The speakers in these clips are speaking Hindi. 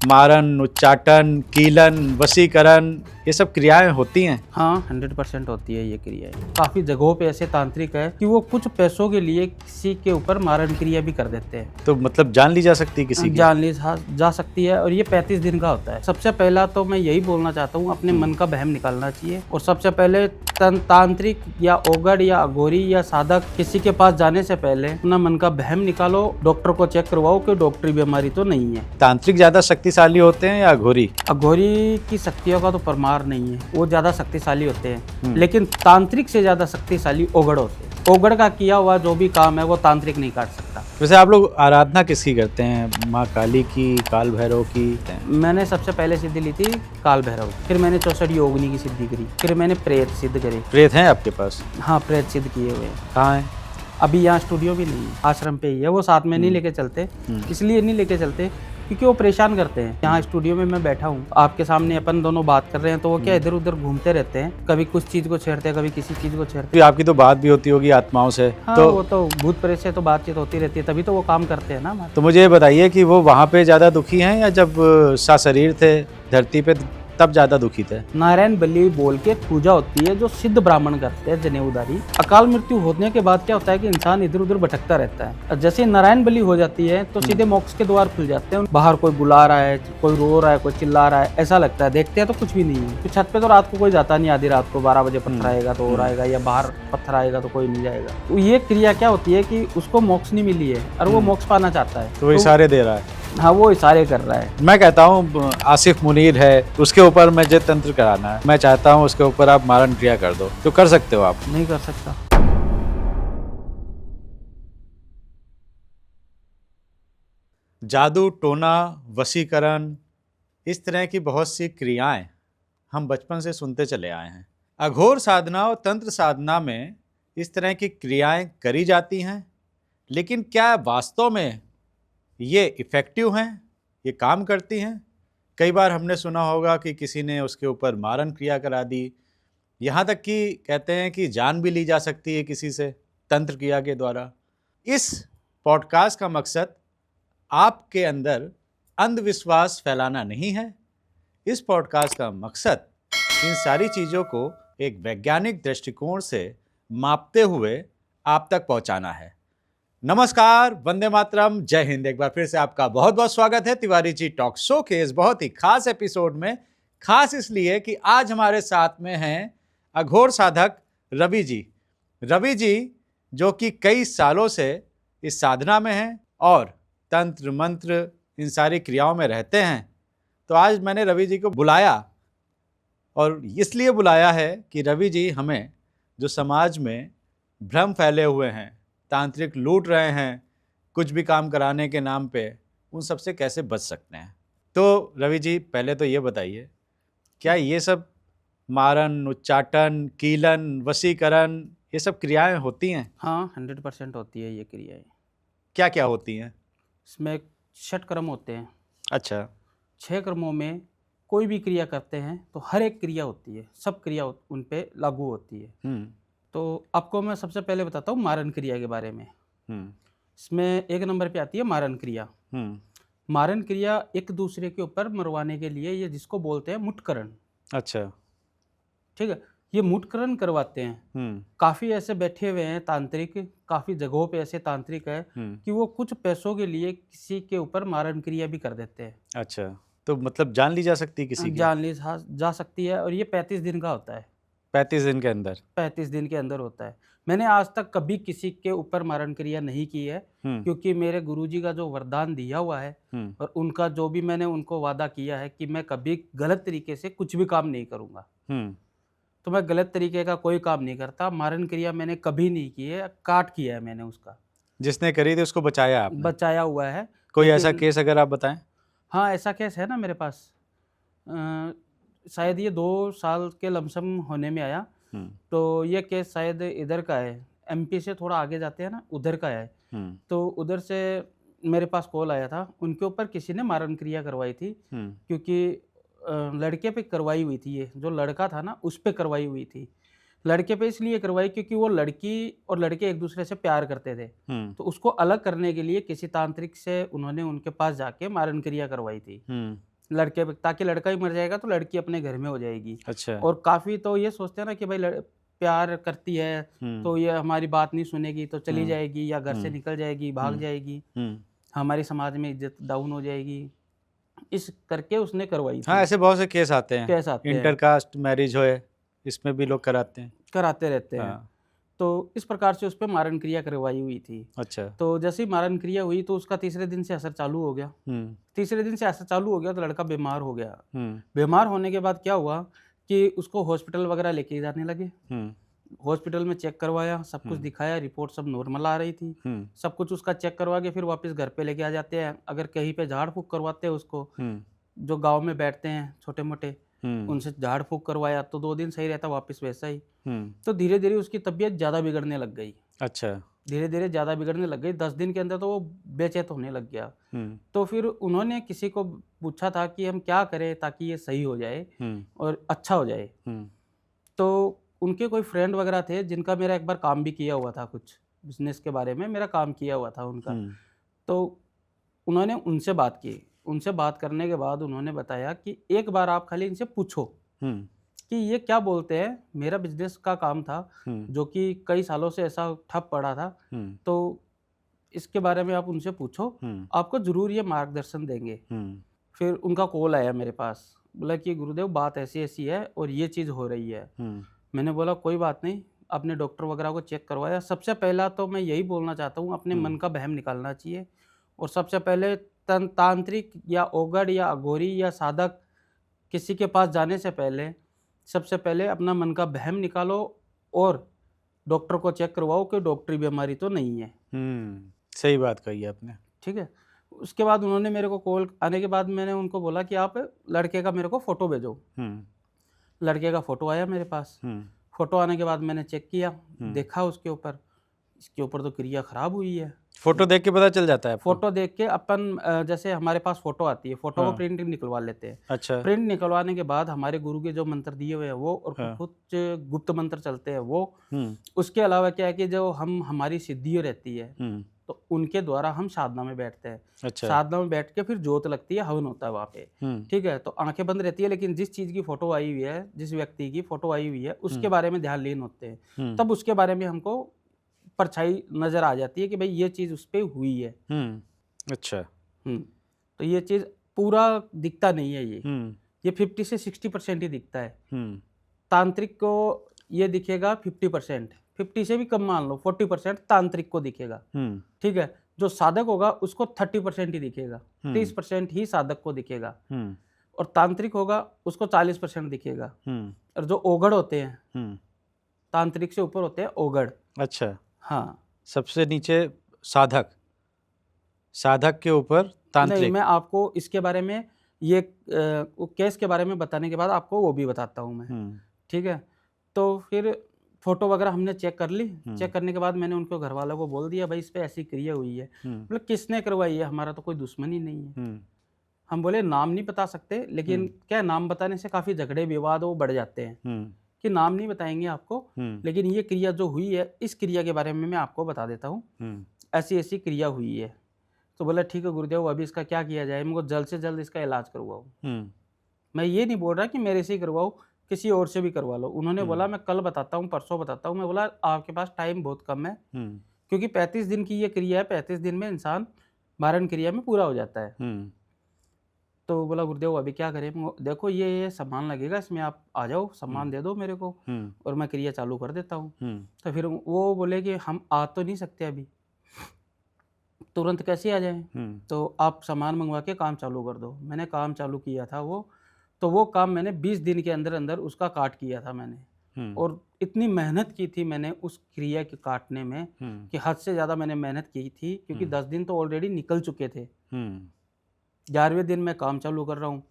मारन, उच्चाटन, कीलन, वशीकरण, ये सब क्रियाएं होती हैं। हाँ 100% होती है ये क्रियाएं। काफी जगहों पे ऐसे तांत्रिक है कि वो कुछ पैसों के लिए किसी के ऊपर मारण क्रिया भी कर देते हैं। तो मतलब जान ली जा सकती है किसी की? जान ली जा सकती है और ये 35 दिन का होता है। सबसे पहला तो मैं यही बोलना चाहता हूँ, अपने मन का बहम निकालना चाहिए। और सबसे पहले तांत्रिक या ओगड़ या अघोरी या साधक किसी के पास जाने से पहले अपना मन का बहम निकालो, डॉक्टर को चेक करवाओ कि डॉक्टरी बीमारी तो नहीं है। तांत्रिक ज्यादा शक्तिशाली होते हैं या अघोरी? अघोरी की शक्तियों का तो परमार नहीं है, वो ज्यादा शक्तिशाली होते हैं, लेकिन तांत्रिक से ज्यादा शक्तिशाली ओगड़ होते हैं। ओगड़ का किया हुआ जो भी काम है वो तांत्रिक नहीं काट सकता। वैसे आप लोग आराधना किसकी करते हैं? माँ काली की, काल भैरव की? मैंने सबसे पहले सिद्धि ली थी काल भैरव, फिर मैंने 64 योगिनी की सिद्धि करी, फिर मैंने प्रेत सिद्ध करी। प्रेत हैं आपके पास? हाँ प्रेत सिद्ध किए हुए हैं। कहाँ हैं? अभी यहाँ स्टूडियो भी नहीं है, आश्रम पे ही है। वो साथ में नहीं लेके चलते, इसलिए नहीं लेके चलते क्योंकि वो परेशान करते हैं। यहाँ स्टूडियो में मैं बैठा हूँ, आपके सामने अपन दोनों बात कर रहे हैं, तो वो क्या इधर उधर घूमते रहते हैं, कभी कुछ चीज को छेड़ते हैं, कभी किसी चीज को छेड़ते फिर आपकी तो बात भी होती होगी आत्माओं से? हैं। हाँ वो तो भूत प्रेत से तो बातचीत होती रहती है, तभी तो वो काम करते हैं ना हमारे। तो मुझे ये बताइए कि वो वहाँ पे ज्यादा दुखी हैं या जब सशरीर थे धरती पे तब ज्यादा दुखी थे? नारायण बलि बोल के पूजा होती है जो सिद्ध ब्राह्मण करते हैं, जनेऊदारी। अकाल मृत्यु होने के बाद क्या होता है कि इंसान इधर उधर भटकता रहता है, और जैसे नारायण बलि हो जाती है तो सीधे मोक्ष के द्वार खुल जाते हैं। बाहर कोई बुला रहा है, कोई रो रहा है, कोई चिल्ला रहा है, ऐसा लगता है। देखते हैं तो कुछ भी नहीं है। तो छत पे तो रात को कोई जाता नहीं, आधी रात को 12 बजे पत्थर आएगा तो और आएगा, या बाहर पत्थर आएगा तो कोई नहीं जाएगा। तो ये क्रिया क्या होती है कि उसको मोक्ष नहीं मिली है और वो मोक्ष पाना चाहता है, तो वो इशारे दे रहा है। हाँ वो इशारे कर रहा है। मैं कहता हूँ आसिफ मुनीर है, उसके ऊपर मुझे तंत्र कराना है, मैं चाहता हूँ उसके ऊपर आप मारण क्रिया कर दो, तो कर सकते हो आप? नहीं कर सकता। जादू, टोना, वशीकरण, इस तरह की बहुत सी क्रियाएं हम बचपन से सुनते चले आए हैं। अघोर साधना और तंत्र साधना में इस तरह की क्रियाएं करी जाती हैं, लेकिन क्या वास्तव में ये इफ़ेक्टिव हैं, ये काम करती हैं? कई बार हमने सुना होगा कि किसी ने उसके ऊपर मारण क्रिया करा दी, यहाँ तक कि कहते हैं कि जान भी ली जा सकती है किसी से तंत्र क्रिया के द्वारा। इस पॉडकास्ट का मकसद आपके अंदर अंधविश्वास फैलाना नहीं है। इस पॉडकास्ट का मकसद इन सारी चीज़ों को एक वैज्ञानिक दृष्टिकोण से मापते हुए आप तक पहुंचाना है। नमस्कार, वंदे मातरम, जय हिंद। एक बार फिर से आपका बहुत बहुत स्वागत है तिवारी जी टॉक शो के इस बहुत ही खास एपिसोड में। खास इसलिए कि आज हमारे साथ में हैं अघोर साधक रवि जी। रवि जी जो कि कई सालों से इस साधना में हैं और तंत्र मंत्र इन सारी क्रियाओं में रहते हैं। तो आज मैंने रवि जी को बुलाया, और इसलिए बुलाया है कि रवि जी हमें जो समाज में भ्रम फैले हुए हैं, तांत्रिक लूट रहे हैं कुछ भी काम कराने के नाम पे, उन सब से कैसे बच सकते हैं। तो रवि जी पहले तो ये बताइए, क्या ये सब मारन, उच्चाटन, कीलन, वशीकरण, ये सब क्रियाएं होती हैं? हाँ 100% होती है ये क्रियाएं। क्या क्या होती हैं? इसमें 6 कर्म होते हैं। अच्छा। 6 कर्मों में कोई भी क्रिया करते हैं तो हर एक क्रिया होती है, सब क्रिया उन पे लागू होती है। तो आपको मैं सबसे पहले बताता हूँ मारन क्रिया के बारे में। इसमें 1 नंबर पे आती है मारन क्रिया। मारन क्रिया एक दूसरे के ऊपर मरवाने के लिए, ये जिसको बोलते हैं मुठकरण। अच्छा। ठीक है, ये मुठकरण करवाते हैं। काफ़ी ऐसे बैठे हुए हैं तांत्रिक, काफ़ी जगहों पे ऐसे तांत्रिक है कि वो कुछ पैसों के लिए किसी के ऊपर मारन क्रिया भी कर देते हैं। अच्छा, तो मतलब जान ली जा सकती है किसी की? जान ली जा सकती है, और ये 35 दिन का होता है। 35 दिन के अंदर? 35 दिन के अंदर होता है। मैंने आज तक कभी किसी के ऊपर मारण क्रिया नहीं की है, क्योंकि मेरे गुरुजी का जो वरदान दिया हुआ है और उनका जो भी मैंने उनको वादा किया है कि मैं कभी गलत तरीके से कुछ भी काम नहीं करूँगा, तो मैं गलत तरीके का कोई काम नहीं करता। मारण क्रिया मैंने कभी नहीं की है, काट किया है मैंने उसका। जिसने करी थी उसको बचाया आपने? बचाया हुआ है। कोई ऐसा केस अगर आप बताएं? हाँ ऐसा केस है ना मेरे पास। शायद ये 2 साल के लमसम होने में आया। तो ये केस शायद इधर का है, एमपी से थोड़ा आगे जाते हैं ना, उधर का है। तो उधर से मेरे पास कॉल आया था, उनके ऊपर किसी ने मारण क्रिया करवाई थी, क्योंकि लड़के पे करवाई हुई थी। ये जो लड़का था ना उस पे करवाई हुई थी। लड़के पे इसलिए करवाई क्योंकि वो लड़की और लड़के एक दूसरे से प्यार करते थे, तो उसको अलग करने के लिए किसी तांत्रिक से उन्होंने उनके पास जाके मारण क्रिया करवाई थी। लड़के पे, ताकि लड़का ही मर जाएगा तो लड़की अपने घर में हो जाएगी। अच्छा। और काफ़ी तो ये सोचते हैं ना कि भाई प्यार करती है हम्म, तो ये हमारी बात नहीं सुनेगी तो चली हम्म, जाएगी या घर से हम्म, निकल जाएगी, भाग हम्म, जाएगी, हम्म। हमारी समाज में इज्जत डाउन हो जाएगी, इस करके उसने करवाई हाँ, थी। ऐसे बहुत से केस आते हैं, केस आते हैं, इंटरकास्ट मैरिज होए, इसमें भी लोग कराते हैं। कराते रहते हैं। हाँ। तो इस प्रकार से उस पे मारण क्रिया करवाई हुई थी। अच्छा। तो जैसे ही मारण क्रिया हुई तो उसका तीसरे दिन से असर चालू हो गया। हम्म, तीसरे दिन से असर चालू हो गया तो लड़का बीमार हो गया। हम्म, बीमार होने के बाद क्या हुआ कि उसको हॉस्पिटल वगैरह लेके जाने लगे। हम्म, हॉस्पिटल में चेक करवाया, सब कुछ दिखाया, रिपोर्ट सब नॉर्मल आ रही थी। हम्म, सब कुछ उसका चेक करवा के फिर वापस घर पे लेके आ जाते हैं। अगर कहीं पे झाड़ फूँक करवाते हैं उसको, हम्म, जो गाँव में बैठते हैं छोटे-मोटे, हम्म, उनसे झाड़ फूँक करवाया तो 2 दिन सही रहता, वापस वैसा ही। हम्म। तो धीरे-धीरे उसकी तबीयत ज़्यादा बिगड़ने लग गई। अच्छा। धीरे-धीरे ज़्यादा बिगड़ने लग गई। 10 दिन के अंदर तो वो बेचैन होने लग गया। हम्म, तो फिर उन्होंने किसी को पूछा था कि हम क्या करें ताकि ये सही हो जाए हम्म, और अच्छा हो जाए। हम्म, तो उनके कोई फ्रेंड वगैरह थे जिनका मेरा एक बार काम भी किया हुआ था, कुछ बिज़नेस के बारे में मेरा काम किया हुआ था उनका। हम्म, तो उन्होंने उनसे बात की। उनसे बात करने के बाद उन्होंने बताया कि एक बार आप खाली इनसे पूछो हम्म, कि ये क्या बोलते हैं। मेरा बिज़नेस का काम था हम्म, जो कि कई सालों से ऐसा ठप पड़ा था। हम्म, तो इसके बारे में आप उनसे पूछो, हम्म, आपको ज़रूर ये मार्गदर्शन देंगे। हम्म, फिर उनका कॉल आया मेरे पास, बोला कि गुरुदेव बात ऐसी-ऐसी है और ये चीज़ हो रही है। हम्म, मैंने बोला कोई बात नहीं, अपने डॉक्टर वगैरह को चेक करवाया। सबसे पहला तो मैं यही बोलना चाहता हूँ, अपने मन का वहम निकालना चाहिए और सबसे पहले तांत्रिक या ओगड़ या अघोरी या साधक किसी के पास जाने से पहले सबसे पहले अपना मन का वहम निकालो और डॉक्टर को चेक करवाओ कि डॉक्टरी बीमारी तो नहीं है। सही बात कही आपने। ठीक है? उसके बाद उन्होंने मेरे को कॉल आने के बाद मैंने उनको बोला कि आप लड़के का मेरे को फ़ोटो भेजो। हम्म, लड़के का फ़ोटो आया मेरे पास। हम्म, फ़ोटो आने के बाद मैंने चेक किया, देखा उसके ऊपर, इसके ऊपर तो क्रिया ख़राब हुई है। फोटो देख के पता चल जाता है आपको? फ़ोटो देख के अपन जैसे हमारे पास फ़ोटो आती है, फ़ोटो को हाँ। प्रिंट निकलवा लेते हैं। अच्छा। प्रिंट निकलवाने के बाद हमारे गुरु के जो मंत्र दिए हुए हैं वो और हाँ। कुछ गुप्त मंत्र चलते हैं वो। हम्म, उसके अलावा क्या है कि जो हमारी सिद्धियाँ रहती है, हम्म, तो उनके द्वारा हम साधना में बैठते हैं। अच्छा। साधना में बैठ के फिर जोत लगती है, हवन होता है वहाँ पे। हम्म, ठीक है? तो आँखें बंद रहती है लेकिन जिस चीज़ की फ़ोटो आई हुई है, जिस व्यक्ति की फ़ोटो आई हुई है, उसके बारे में ध्यान लीन होते हैं। हम्म, तब उसके बारे में हमको परछाई नज़र आ जाती है कि भई ये चीज़ उस पे हुई है। हम्म, अच्छा। हुँ। तो ये चीज़ पूरा दिखता नहीं है ये। हम्म, ये 50 से 60% ही दिखता है। हम्म, तांत्रिक को ये दिखेगा 50%, 50 से भी कम मान लो 40% तांत्रिक को दिखेगा। हम्म, ठीक है? जो साधक होगा उसको 30% ही दिखेगा, 30% ही साधक को दिखेगा हम्म, और तांत्रिक होगा उसको 40% दिखेगा। हम्म, और जो ओघड़ होते हैं, हम्म, तांत्रिक से ऊपर होते हैं ओघड़। अच्छा। हाँ। सबसे नीचे साधक, साधक के ऊपर नहीं, तांत्रिक। मैं आपको इसके बारे में ये केस के बारे में बताने के बाद आपको वो भी बताता हूँ मैं। हम्म, ठीक है? तो फिर फ़ोटो वगैरह हमने चेक कर ली। चेक करने के बाद मैंने उनके घरवालों को बोल दिया भाई इस पे ऐसी क्रिया हुई है। हम्म, बोले किसने करवाई है? हमारा तो कोई दुश्मन ही नहीं है। हम्म, हम बोले नाम नहीं बता सकते लेकिन क्या है, नाम बताने से काफ़ी झगड़े विवाद वो बढ़ जाते हैं हम्म, कि नाम नहीं बताएँगे आपको, हम्म, लेकिन ये क्रिया जो हुई है इस क्रिया के बारे में मैं आपको बता देता हूँ। हम्म, ऐसी-ऐसी क्रिया हुई है। तो बोला ठीक है गुरुदेव अभी इसका क्या किया जाए? मेरे को जल्द से जल्द इसका इलाज करवाओ। हम्म, मैं ये नहीं बोल रहा कि मेरे से ही करवाओ, किसी और से भी करवा लो। उन्होंने बोला मैं कल बताता हूँ, परसों बताता हूँ। मैं बोला आपके पास टाइम बहुत कम है हम्म, क्योंकि 35 दिन की ये क्रिया है, 35 दिन में इंसान मारण क्रिया में पूरा हो जाता है। हम्म, तो बोला गुरुदेव अभी क्या करें? देखो ये सामान लगेगा, इसमें आप आ जाओ, सामान दे दो मेरे को हम्म, और मैं क्रिया चालू कर देता हूँ। हम्म, तो फिर वो बोले कि हम आ तो नहीं सकते अभी, तुरंत कैसे आ जाएँ? हम्म, तो आप सामान मंगवा के काम चालू कर दो। मैंने काम चालू किया था वो, तो वो काम मैंने 20 दिन के अंदर-अंदर उसका काट किया था मैंने। हम्म, और इतनी मेहनत की थी मैंने उस क्रिया के काटने में हम्म, कि हद से ज़्यादा मैंने मेहनत की थी क्योंकि 10 दिन तो ऑलरेडी निकल चुके थे। हम्म, 11वें दिन मैं काम चालू कर रहा हूँ,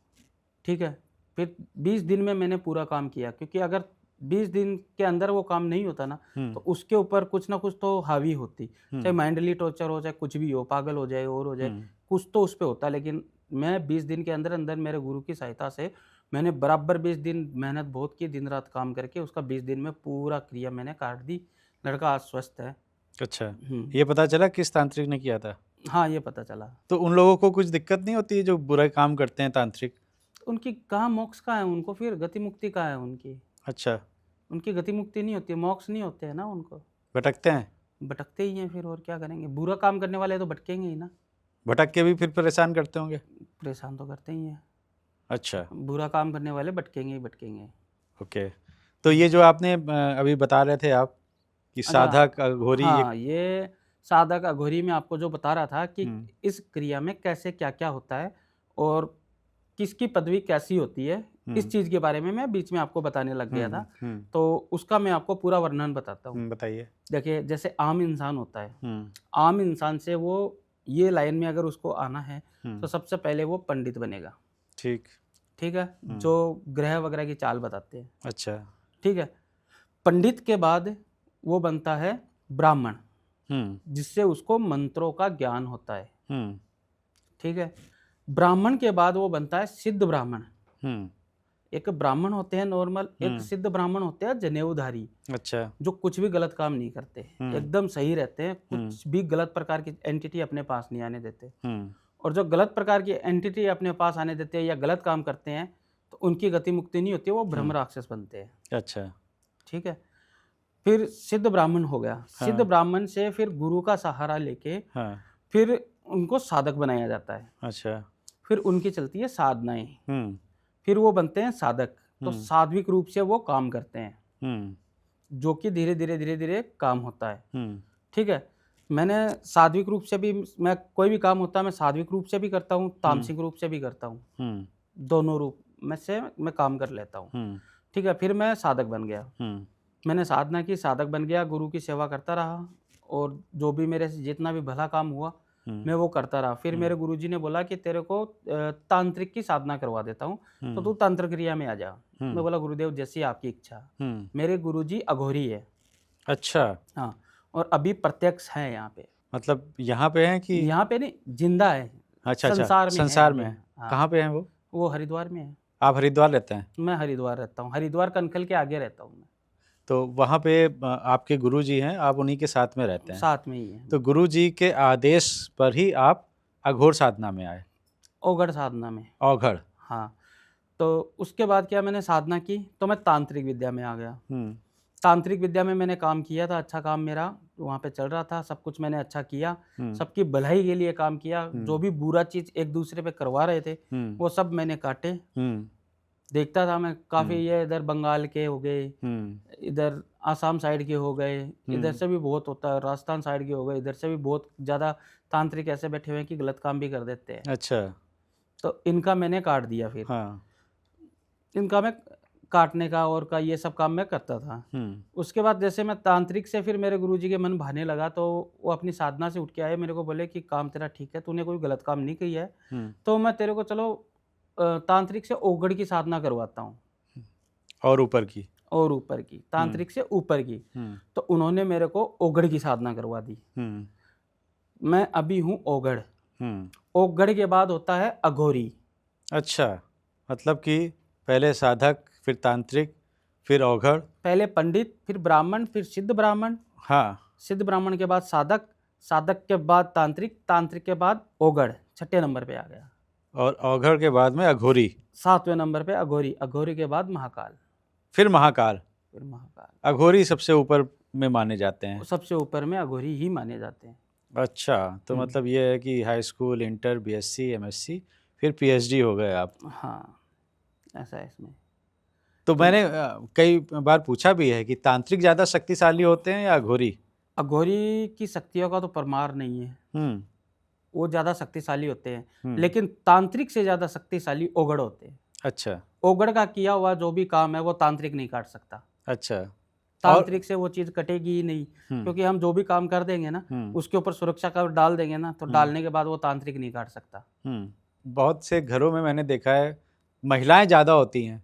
ठीक है? फिर 20 दिन में मैंने पूरा काम किया क्योंकि अगर 20 दिन के अंदर वो काम नहीं होता ना, तो उसके ऊपर कुछ ना कुछ तो हावी होती। चाहे माइंडली टॉर्चर हो, चाहे कुछ भी हो, पागल हो जाए और हो जाए, कुछ तो उस पे होता। लेकिन मैं 20 दिन के अंदर-अंदर मेरे गुरु की सहायता से मैंने बराबर 20 दिन मेहनत बहुत की, दिन-रात काम करके उसका 20 दिन में पूरा क्रिया मैंने काट दी। लड़का आज स्वस्थ है। अच्छा। हुँ। ये पता चला किस तांत्रिक ने किया था? हाँ, ये पता चला। तो उन लोगों को कुछ दिक्कत नहीं होती है जो बुरा काम करते हैं तांत्रिक? उनकी कहाँ मोक्ष कहाँ है, उनको फिर गति मुक्ति कहाँ है उनकी? अच्छा, उनकी गति मुक्ति नहीं होती है, मोक्ष नहीं होते हैं ना उनको। भटकते हैं। भटकते ही हैं फिर, और क्या करेंगे? बुरा काम करने वाले तो भटकेंगे ही ना। भटक के भी फिर परेशान करते होंगे। परेशान तो करते ही हैं। अच्छा, बुरा काम करने वाले भटकेंगे ही भटकेंगे। ओके। तो ये जो आपने अभी बता रहे थे आप कि अच्छा, साधक अघोरी ये हाँ, ये साधक अघोरी में आपको जो बता रहा था कि हम्म, इस क्रिया में कैसे क्या क्या होता है और किसकी पदवी कैसी होती है, इस चीज़ के बारे में मैं बीच में आपको बताने लग गया था। तो उसका मैं आपको पूरा वर्णन बताता हूँ। बताइए। देखिए, जैसे आम इंसान होता है, हम्म, आम इंसान से वो ये लाइन में अगर उसको आना है हम्म, तो सबसे पहले वो पंडित बनेगा। ठीक। ठीक है, जो ग्रह वगैरह की चाल बताते हैं। अच्छा। ठीक है, पंडित के बाद वो बनता है ब्राह्मण, जिससे उसको मंत्रों का ज्ञान होता है। हम्म, ठीक है, ब्राह्मण के बाद वो बनता है सिद्ध ब्राह्मण। हम्म, एक ब्राह्मण होते हैं नॉर्मल, एक हम्म, सिद्ध ब्राह्मण होते हैं जनेऊधारी, अच्छा। जो कुछ भी गलत काम नहीं करते, एकदम सही रहते हैं, कुछ भी गलत प्रकार की एंटिटी अपने पास नहीं आने देते। और जो गलत प्रकार की एंटिटी अपने पास आने देते हैं या गलत काम करते हैं तो उनकी गति मुक्ति नहीं होती, वो ब्रह्म राक्षस बनते हैं। अच्छा। ठीक है, फिर सिद्ध ब्राह्मण हो गया। सिद्ध ब्राह्मण से फिर गुरु का सहारा लेके हाँ, फिर उनको साधक बनाया जाता है। अच्छा। फिर उनकी चलती है साधनाएं, हम्म, फिर वो बनते हैं साधक। तो सात्विक रूप से वो काम करते हैं, जो कि धीरे धीरे धीरे धीरे काम होता है। ठीक है, मैंने सात्विक रूप से भी, मैं कोई भी काम होता है मैं सात्विक रूप से भी करता हूँ, तामसिक रूप से भी करता हूँ, दोनों रूप में से मैं काम कर लेता हूँ। ठीक है, फिर मैं साधक बन गया, मैंने साधना की, साधक बन गया, गुरु की सेवा करता रहा और जो भी मेरे से जितना भी भला काम हुआ मैं वो करता रहा। फिर मेरे गुरुजी ने बोला कि तेरे को तांत्रिक की साधना करवा देता हूँ, तो तू तंत्र क्रिया में आ जा। मैं बोला गुरुदेव जैसी आपकी इच्छा। मेरे गुरुजी अघोरी है। अच्छा, हाँ, और अभी प्रत्यक्ष है यहाँ पे। मतलब यहाँ पे है कि यहाँ पे नहीं, जिंदा है। अच्छा, संसार में संसार है में अभी। है। हाँ, कहाँ पे है वो हरिद्वार में है। आप हरिद्वार रहते हैं? मैं हरिद्वार रहता हूँ, हरिद्वार कनखल के आगे रहता हूँ मैं। तो वहाँ पे आपके गुरुजी हैं, आप उन्हीं के साथ में रहते हैं? साथ में ही है। तो गुरुजी के आदेश पर ही आप अघोर साधना में आए? ओगढ़ साधना में। औघड़। हाँ, तो उसके बाद क्या, मैंने साधना की तो मैं तांत्रिक विद्या में आ गया। तांत्रिक विद्या में मैंने काम किया था, अच्छा काम मेरा वहाँ पे चल रहा था, सब कुछ मैंने अच्छा किया, सबकी भलाई के लिए काम किया। जो भी बुरा चीज एक दूसरे पे करवा रहे थे वो सब मैंने काटे। देखता था मैं, काफी ये इधर बंगाल के हो गए, इधर आसाम साइड के हो गए, इधर से भी बहुत होता है, राजस्थान साइड के हो गए, इधर से भी बहुत ज्यादा तांत्रिक ऐसे बैठे हुए हैं कि गलत काम भी कर देते हैं। अच्छा। तो इनका मैंने काट दिया। फिर हाँ। इनका मैं काटने का और का ये सब काम मैं करता था। उसके बाद जैसे मैं तांत्रिक से, फिर मेरे गुरुजी के मन भाने लगा, तो वो अपनी साधना से उठ के आए, मेरे को बोले कि काम तेरा ठीक है, तूने कोई गलत काम नहीं किया है, तो मैं तेरे को चलो तांत्रिक से ओगढ़ की साधना करवाता हूँ, और ऊपर की, और ऊपर की, तांत्रिक से ऊपर की। तो उन्होंने मेरे को ओगढ़ की साधना करवा दी। मैं अभी हूँ ओगढ़। ओगढ़ के बाद होता है अघोरी। अच्छा, मतलब कि पहले साधक, फिर तांत्रिक, फिर औघड़, पहले पंडित, फिर ब्राह्मण, फिर सिद्ध ब्राह्मण, हाँ, सिद्ध ब्राह्मण के बाद साधक, साधक के बाद तांत्रिक, तांत्रिक के बाद ओगढ़, 6ठे नंबर पे आ गया। और औघड़ के बाद में अघोरी, 7वें नंबर पे अघोरी, अघोरी के बाद महाकाल, फिर महाकाल। फिर महाकाल। अघोरी सबसे ऊपर में माने जाते हैं? सबसे ऊपर में अघोरी ही माने जाते हैं। अच्छा, तो मतलब ये है कि high school, inter, BSc, MSc, फिर पीएचडी हो गए आप? हाँ, ऐसा है इसमें। तो मैंने कई बार पूछा भी है कि तांत्रिक ज़्यादा शक्तिशाली होते हैं या अघोरी? अघोरी की शक्तियों का तो परमार नहीं है, वो ज़्यादा शक्तिशाली होते हैं, लेकिन तांत्रिक से ज़्यादा शक्तिशाली ओगढ़ होते हैं। अच्छा। ओगढ़ का किया हुआ जो भी काम है वो तांत्रिक नहीं काट सकता। अच्छा। तांत्रिक से वो चीज़ कटेगी ही नहीं, क्योंकि हम जो भी काम कर देंगे ना उसके ऊपर सुरक्षा कवच डाल देंगे ना, तो डालने के बाद वो तांत्रिक नहीं काट सकता। बहुत से घरों में मैंने देखा है महिलाएं ज़्यादा होती हैं,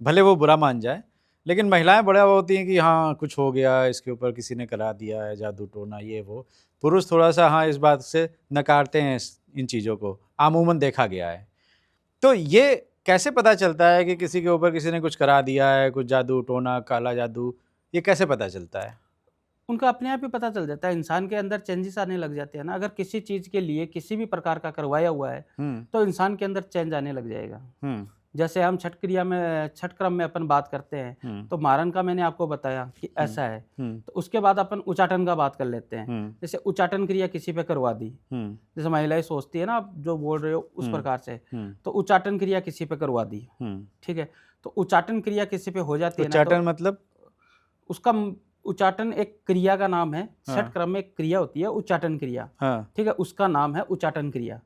भले वो बुरा मान जाए, लेकिन महिलाएं बड़ा होती हैं कि हाँ कुछ हो गया, इसके ऊपर किसी ने करा दिया है, जादू टोना ये वो। पुरुष थोड़ा सा हाँ इस बात से नकारते हैं इन चीज़ों को, अमूमन देखा गया है। तो ये कैसे पता चलता है कि किसी के ऊपर किसी ने कुछ करा दिया है, कुछ जादू टोना, काला जादू, ये कैसे पता चलता है? उनका अपने आप ही पता चल जाता है, इंसान के अंदर चेंजेस आने लग जाते हैं ना। अगर किसी चीज़ के लिए किसी भी प्रकार का करवाया हुआ है, तो इंसान के अंदर चेंज आने लग जाएगा। जैसे हम छठ क्रिया में, छठ क्रम में अपन बात करते हैं, तो मारन का मैंने आपको बताया कि ऐसा है। तो उसके बाद अपन उच्चाटन का बात कर लेते हैं। जैसे उच्चाटन क्रिया किसी पे करवा दी, जैसे महिलाएं सोचती है ना, आप जो बोल रहे हो उस प्रकार से, तो उच्चाटन क्रिया किसी पे करवा दी, ठीक है। तो उच्चाटन क्रिया किसी पे हो जाती है ना, उच्चाटन मतलब उसका उच्चाटन एक क्रिया का नाम है। छठ क्रम में एक क्रिया होती है उच्चाटन क्रिया, ठीक है, उसका नाम है उच्चाटन क्रिया,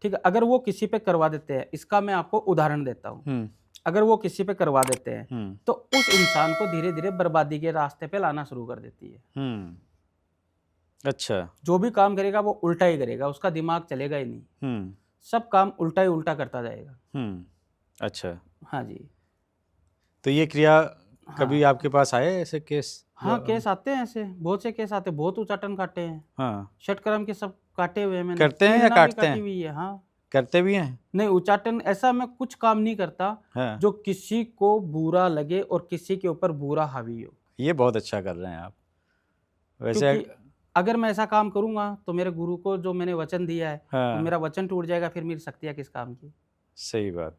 ठीक है। अगर वो किसी पे करवा देते हैं, इसका मैं आपको उदाहरण देता हूँ, अगर वो किसी पे करवा देते हैं तो उस इंसान को धीरे धीरे बर्बादी के रास्ते पे लाना शुरू कर देती है। अच्छा। जो भी काम करेगा वो उल्टा ही करेगा, उसका दिमाग चलेगा ही नहीं, सब काम उल्टा ही उल्टा करता जाएगा। अच्छा। हाँ जी। तो ये क्रिया कभी आपके पास आए ऐसे केस? हाँ, केस आते हैं ऐसे, बहुत से केस आते हैं, बहुत उच्चाटन काटे हैं। हाँ, छठ क्रम के सब काटे हुए हैं मैंने। करते हैं या कीर्तना भी काटते काटी हैं? हुई है। हाँ, करते भी हैं? नहीं, उच्चाटन ऐसा मैं कुछ काम नहीं करता हाँ, जो किसी को बुरा लगे और किसी के ऊपर बुरा हावी हो। ये बहुत अच्छा कर रहे हैं आप वैसे। क्योंकि अगर मैं ऐसा काम करूंगा तो मेरे गुरु को जो मैंने वचन दिया है, हाँ, तो मेरा वचन टूट जाएगा, फिर मेरी शक्तियाँ किस काम की। सही बात।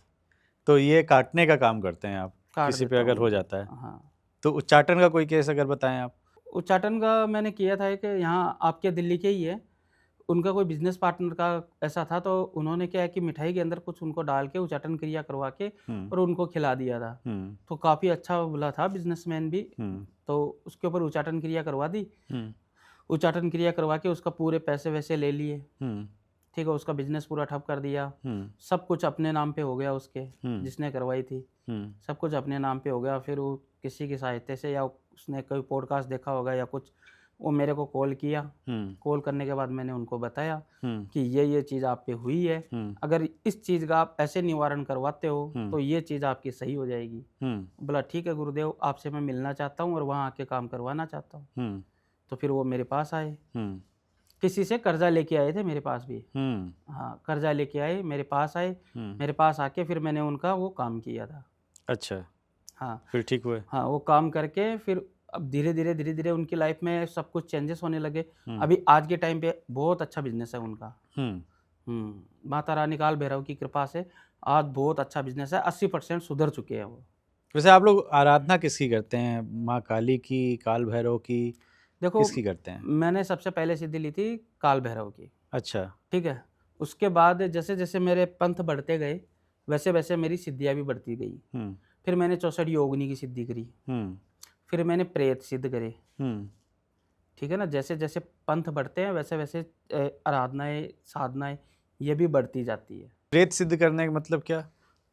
तो ये काटने का काम करते हैं आप काट किसी पे देता अगर हूँ हो उनको। जाता है? हाँ, तो उच्चाटन का कोई केस अगर बताएं आप। उच्चाटन का मैंने किया था कि यहाँ आपके दिल्ली के ही है, उनका कोई बिजनेस पार्टनर का ऐसा था, तो उन्होंने क्या है कि मिठाई के अंदर कुछ उनको डाल के उच्चाटन क्रिया करवा के और उनको खिला दिया था। तो काफ़ी अच्छा बोला था बिजनेसमैन भी, तो उसके ऊपर उच्चाटन क्रिया करवा दी। उच्चाटन क्रिया करवा के उसका पूरे पैसे वैसे ले लिए, ठीक है, उसका बिजनेस पूरा ठप कर दिया। सब कुछ अपने नाम पे हो गया उसके, जिसने करवाई थी, सब कुछ अपने नाम पे हो गया। फिर वो किसी की सहायता से, या उसने कोई पॉडकास्ट देखा होगा या कुछ, वो मेरे को कॉल किया। कॉल करने के बाद मैंने उनको बताया कि ये चीज़ आप पे हुई है, अगर इस चीज़ का आप ऐसे निवारण करवाते हो तो ये चीज़ आपकी सही हो जाएगी। बोला ठीक है गुरुदेव, आपसे मैं मिलना चाहता हूँ और वहाँ आके काम करवाना चाहता हूँ। तो फिर वो मेरे पास आए, किसी से कर्जा लेके आए थे मेरे पास भी। हाँ, कर्जा लेके आए, मेरे पास आए, मेरे पास आके फिर मैंने उनका वो काम किया था। अच्छा, हाँ, फिर ठीक हुए? हाँ, वो काम करके फिर अब धीरे धीरे उनकी लाइफ में सब कुछ चेंजेस होने लगे। अभी आज के टाइम पे बहुत अच्छा बिजनेस है उनका। माता रानी काल भैरव की कृपा से आज बहुत अच्छा बिजनेस है, 80% सुधर चुके हैं वो। वैसे आप लोग आराधना किसकी करते हैं? माँ काली की, काल भैरव की, देखो, किसकी करते हैं? मैंने सबसे पहले सिद्धि ली थी काल भैरव की। अच्छा। ठीक है, उसके बाद जैसे जैसे मेरे पंथ बढ़ते गए वैसे वैसे मेरी सिद्धियाँ भी बढ़ती गई। फिर मैंने 64 योगिनी की सिद्धि करी, फिर मैंने प्रेत सिद्ध करे। ठीक है ना, जैसे जैसे पंथ बढ़ते हैं वैसे वैसे आराधनाएं, साधनाएं ये भी बढ़ती जाती है। प्रेत सिद्ध करने का मतलब क्या?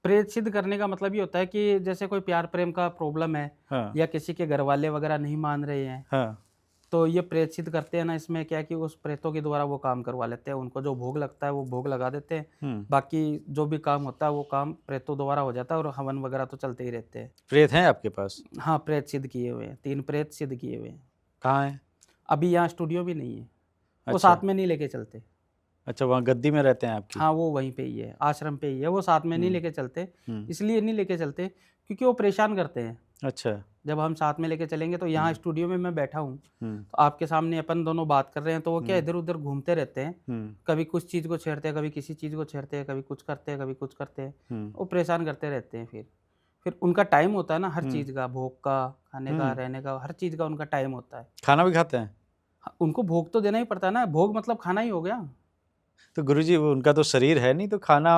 प्रेत सिद्ध करने का मतलब ये होता है कि जैसे कोई प्यार प्रेम का प्रॉब्लम है, हाँ, या किसी के घर वाले वगैरह नहीं मान रहे हैं, हाँ, तो ये प्रेत सिद्ध करते हैं ना, इसमें क्या है कि उस प्रेतों के द्वारा वो काम करवा लेते हैं। उनको जो भोग लगता है वो भोग लगा देते हैं, बाकी जो भी काम होता है वो काम प्रेतों द्वारा हो जाता है, और हवन वगैरह तो चलते ही रहते हैं। प्रेत हैं आपके पास? हाँ, प्रेत सिद्ध किए हुए हैं, 3 प्रेत सिद्ध किए हुए हैं। कहाँ हैं? अभी यहाँ स्टूडियो भी नहीं है, वो अच्छा। साथ में नहीं लेके चलते। अच्छा, वहाँ गद्दी में रहते हैं आपकी? हाँ, वो वहीं पे ही है, आश्रम पे ही है, वो साथ में नहीं लेके चलते। इसलिए नहीं लेके चलते क्योंकि वो परेशान करते हैं। अच्छा। जब हम साथ में लेके चलेंगे तो यहाँ स्टूडियो में मैं बैठा हूँ, तो आपके सामने अपन दोनों बात कर रहे हैं, तो वो क्या इधर उधर घूमते रहते हैं, कभी कुछ चीज़ को छेड़ते हैं, कभी किसी चीज़ को छेड़ते हैं, कभी कुछ करते हैं, कभी कुछ करते हैं, वो परेशान करते रहते हैं। फिर उनका टाइम होता है ना, हर चीज़ का, भोग का, खाने का, रहने का, हर चीज़ का उनका टाइम होता है। खाना भी खाते हैं? हाँ, उनको भोग तो देना ही पड़ता है ना, भोग मतलब खाना ही हो गया। तो गुरुजी उनका तो शरीर है नहीं, तो खाना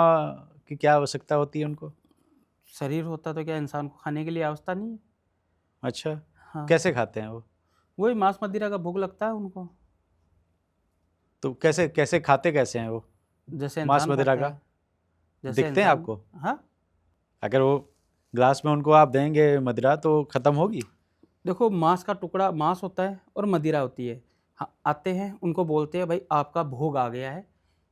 की क्या आवश्यकता होती है उनको? शरीर होता तो क्या इंसान को खाने के लिए आवश्यकता नहीं है? अच्छा, हाँ, कैसे खाते हैं वो? वही मांस मदिरा का भोग लगता है उनको। तो कैसे कैसे खाते कैसे हैं वो जैसे मांस इंसान मदिरा खाते का? हैं, जैसे दिखते हैं इंसान। आपको? हाँ, अगर वो ग्लास में उनको आप देंगे मदिरा तो खत्म होगी? देखो, मांस का टुकड़ा, मांस होता है और मदिरा होती है। हाँ, आते हैं, उनको बोलते हैं भाई आपका भोग आ गया है,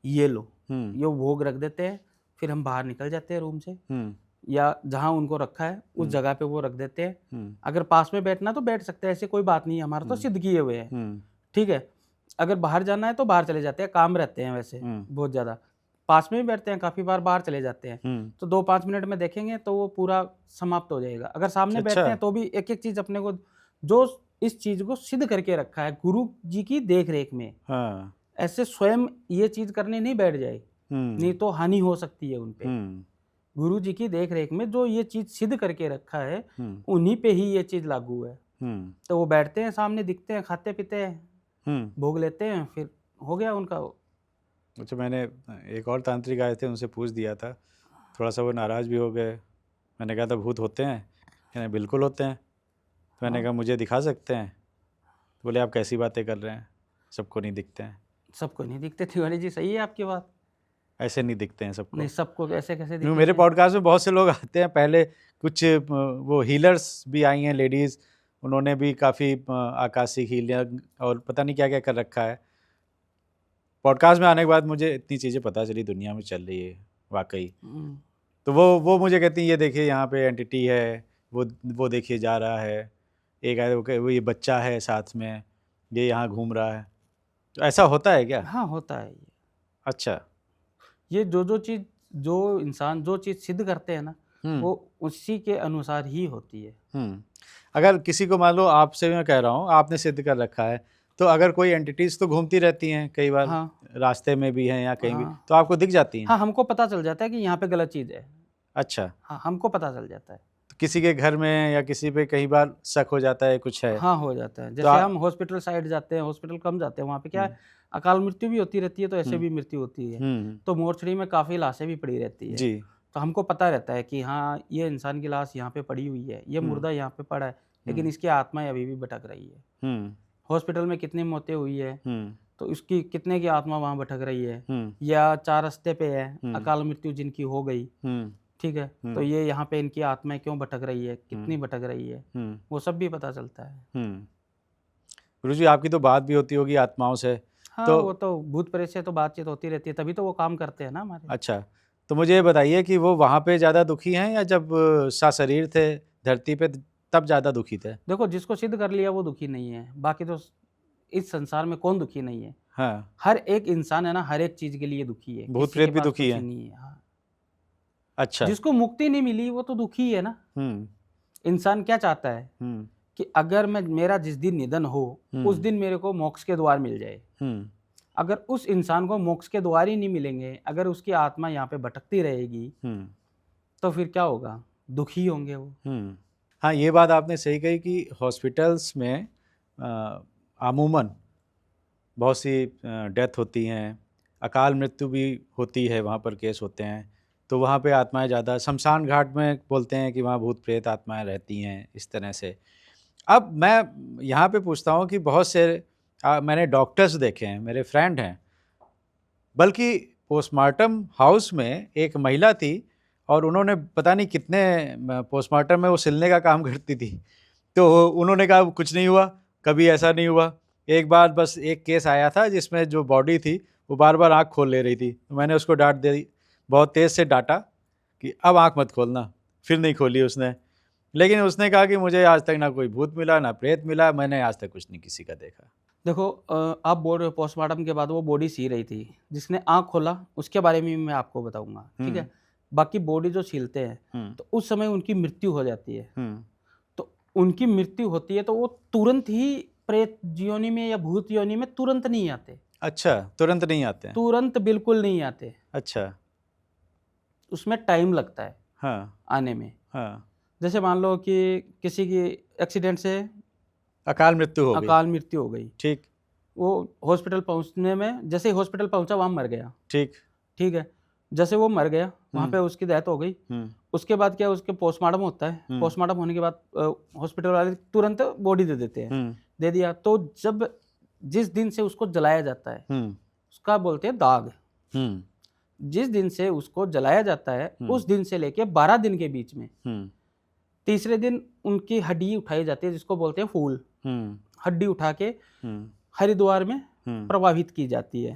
ये लो। ये भोग रख देते हैं, फिर हम बाहर निकल जाते हैं रूम से, या जहाँ उनको रखा है उस जगह पे वो रख देते हैं। अगर पास में बैठना तो बैठ सकते हैं, ऐसे कोई बात नहीं है, हमारा तो सिद्ध किए हुए हैं। ठीक है, अगर बाहर जाना है तो बाहर चले जाते हैं, काम रहते हैं वैसे बहुत ज़्यादा, पास में भी बैठते हैं, काफ़ी बार बाहर चले जाते हैं, तो 2-5 मिनट में देखेंगे तो वो पूरा समाप्त हो जाएगा। अगर सामने बैठते हैं तो भी एक एक चीज़ अपने को जो इस चीज को सिद्ध करके रखा है गुरु जी की देख रेख में। हाँ। ऐसे स्वयं ये चीज करने नहीं बैठ जाए, नहीं तो हानि हो सकती है उनपे। गुरु जी की देख रेख में जो ये चीज सिद्ध करके रखा है उन्हीं पे ही ये चीज लागू है। तो वो बैठते हैं सामने, दिखते हैं, खाते पीते हैं, भोग लेते हैं, फिर हो गया उनका। अच्छा, मैंने एक और तांत्रिक आए थे, उनसे पूछ दिया था, थोड़ा सा वो नाराज़ भी हो गए। मैंने कहा था भूत होते हैं? कहने बिल्कुल होते हैं। तो मैंने कहा मुझे दिखा सकते हैं? तो बोले आप कैसी बातें कर रहे हैं, सबको नहीं दिखते हैं। सबको नहीं दिखते तिवारी जी, सही है आपकी बात। ऐसे नहीं दिखते हैं सबको। नहीं, सबको ऐसे कैसे क्योंकि मेरे पॉडकास्ट में बहुत से लोग आते हैं, पहले कुछ वो हीलर्स भी आई हैं लेडीज़, उन्होंने भी काफ़ी आकाशिक हीलिंग और पता नहीं क्या क्या कर रखा है। पॉडकास्ट में आने के बाद मुझे इतनी चीज़ें पता चली दुनिया में चल रही है वाकई। तो वो मुझे कहती हैं ये देखिए यहाँ पे एंटिटी है, वो देखिए जा रहा है, एक है वो ये बच्चा है साथ में, ये यहाँ घूम रहा है। तो ऐसा होता है क्या? हाँ, होता है ये। अच्छा। ये जो चीज, जो इंसान जो चीज सिद्ध करते हैं ना, वो उसी के अनुसार ही होती है। अगर किसी को मान लो, आपसे मैं कह रहा हूँ, आपने सिद्ध कर रखा है, तो अगर कोई एंटिटीज तो घूमती रहती हैं कई बार, हाँ, रास्ते में भी हैं या कहीं भी, हाँ, तो आपको दिख जाती हैं? हाँ, हमको पता चल जाता है कि यहाँ पे गलत चीज है। अच्छा। हाँ, हमको पता चल जाता है। तो किसी के घर में या किसी पे कई बार शक हो जाता है कुछ है? हाँ, हो जाता है। जैसे हम हॉस्पिटल साइड जाते हैं, हॉस्पिटल कम जाते हैं, वहाँ पे क्या है, अकाल मृत्यु भी होती रहती है, तो ऐसे भी मृत्यु होती है। तो मोर्चरी में काफी लाशें भी पड़ी रहती है जी। तो हमको पता रहता है कि हाँ, ये इंसान की लाश यहाँ पे पड़ी हुई है, ये मुर्दा यहाँ पे पड़ा है, लेकिन इसकी आत्मा अभी भी भटक रही है। हॉस्पिटल में कितनी मौतें हुई है, तो इसकी कितने की आत्मा वहाँ भटक रही है, या 4 रास्ते पे है, अकाल मृत्यु जिनकी हो गई, ठीक है, तो ये यहाँ पे इनकी आत्माएं क्यों भटक रही है, कितनी भटक रही है, वो सब भी पता चलता है। गुरुजी, आपकी तो बात भी होती होगी आत्माओं से? हाँ, तो वो तो भूत प्रेत से तो बातचीत होती रहती है, तभी तो वो काम करते हैं ना हमारे। अच्छा, तो मुझे ये बताइए कि वो वहाँ पे ज़्यादा दुखी हैं या जब सशरीर थे धरती पे तब ज़्यादा दुखी थे? देखो, जिसको सिद्ध कर लिया वो दुखी नहीं है, बाकी तो इस संसार में कौन दुखी नहीं है। हाँ। हर एक इंसान है ना, हर एक चीज के लिए दुखी है। भूत प्रेत भी दुखी है? नहीं है। हाँ। अच्छा। जिसको मुक्ति नहीं मिली वो तो दुखी है ना। इंसान क्या चाहता है कि अगर मेरा जिस दिन निधन हो उस दिन मेरे को मोक्ष के द्वार मिल जाए। अगर उस इंसान को मोक्ष के द्वार ही नहीं मिलेंगे, अगर उसकी आत्मा यहाँ पे भटकती रहेगी, तो फिर क्या होगा, दुखी होंगे वो। हाँ, ये बात आपने सही कही कि हॉस्पिटल्स में अमूमन बहुत सी डेथ होती हैं, अकाल मृत्यु भी होती है, वहाँ पर केस होते हैं, तो वहाँ पे आत्माएं ज़्यादा, शमशान घाट में बोलते हैं कि वहाँ भूत प्रेत आत्माएं रहती हैं, इस तरह से। अब मैं यहाँ पे पूछता हूँ कि बहुत से मैंने डॉक्टर्स देखे हैं, मेरे फ्रेंड हैं, बल्कि पोस्टमार्टम हाउस में एक महिला थी और उन्होंने पता नहीं कितने पोस्टमार्टम में वो सिलने का काम करती थी, तो उन्होंने कहा कुछ नहीं हुआ, कभी ऐसा नहीं हुआ। एक बार बस एक केस आया था जिसमें जो बॉडी थी वो बार बार आँख खोल ले रही थी, तो मैंने उसको डांट दी, बहुत तेज़ से डांटा कि अब आँख मत खोलना, फिर नहीं खोली उसने। लेकिन उसने कहा कि मुझे आज तक ना कोई भूत मिला ना प्रेत मिला, मैंने आज तक कुछ नहीं किसी का देखा। देखो, आप बोल रहे हो पोस्टमार्टम के बाद वो बॉडी सी रही थी, जिसने आँख खोला उसके बारे में मैं आपको बताऊंगा, ठीक है। बाकी बॉडी जो छीलते हैं तो उस समय उनकी मृत्यु हो जाती है, तो उनकी मृत्यु होती है तो वो तुरंत ही प्रेत योनि में या भूत योनि में तुरंत नहीं आते। अच्छा, तुरंत नहीं आते? तुरंत बिल्कुल नहीं आते। अच्छा, उसमें टाइम लगता है। हाँ, आने में। हाँ। जैसे मान लो कि किसी की एक्सीडेंट से अकाल मृत्यु हो गई, ठीक, वो हॉस्पिटल पहुंचने में, जैसे ही हॉस्पिटल पहुंचा वहां मर गया, ठीक है। जैसे वो मर गया वहां पे उसकी डेथ हो गई, उसके बाद क्या, उसके पोस्टमार्टम होता है, पोस्टमार्टम होने के बाद हॉस्पिटल वाले तुरंत बॉडी दे देते हैं, दे दिया तो जब जिस दिन से उसको जलाया जाता है उसका बोलते हैं दाग। जिस दिन से उसको जलाया जाता है उस दिन से लेके 12 दिन के बीच में तीसरे दिन उनकी हड्डी उठाई जाती है, जिसको बोलते हैं फूल। हड्डी उठा के हरिद्वार में प्रवाहित की जाती है,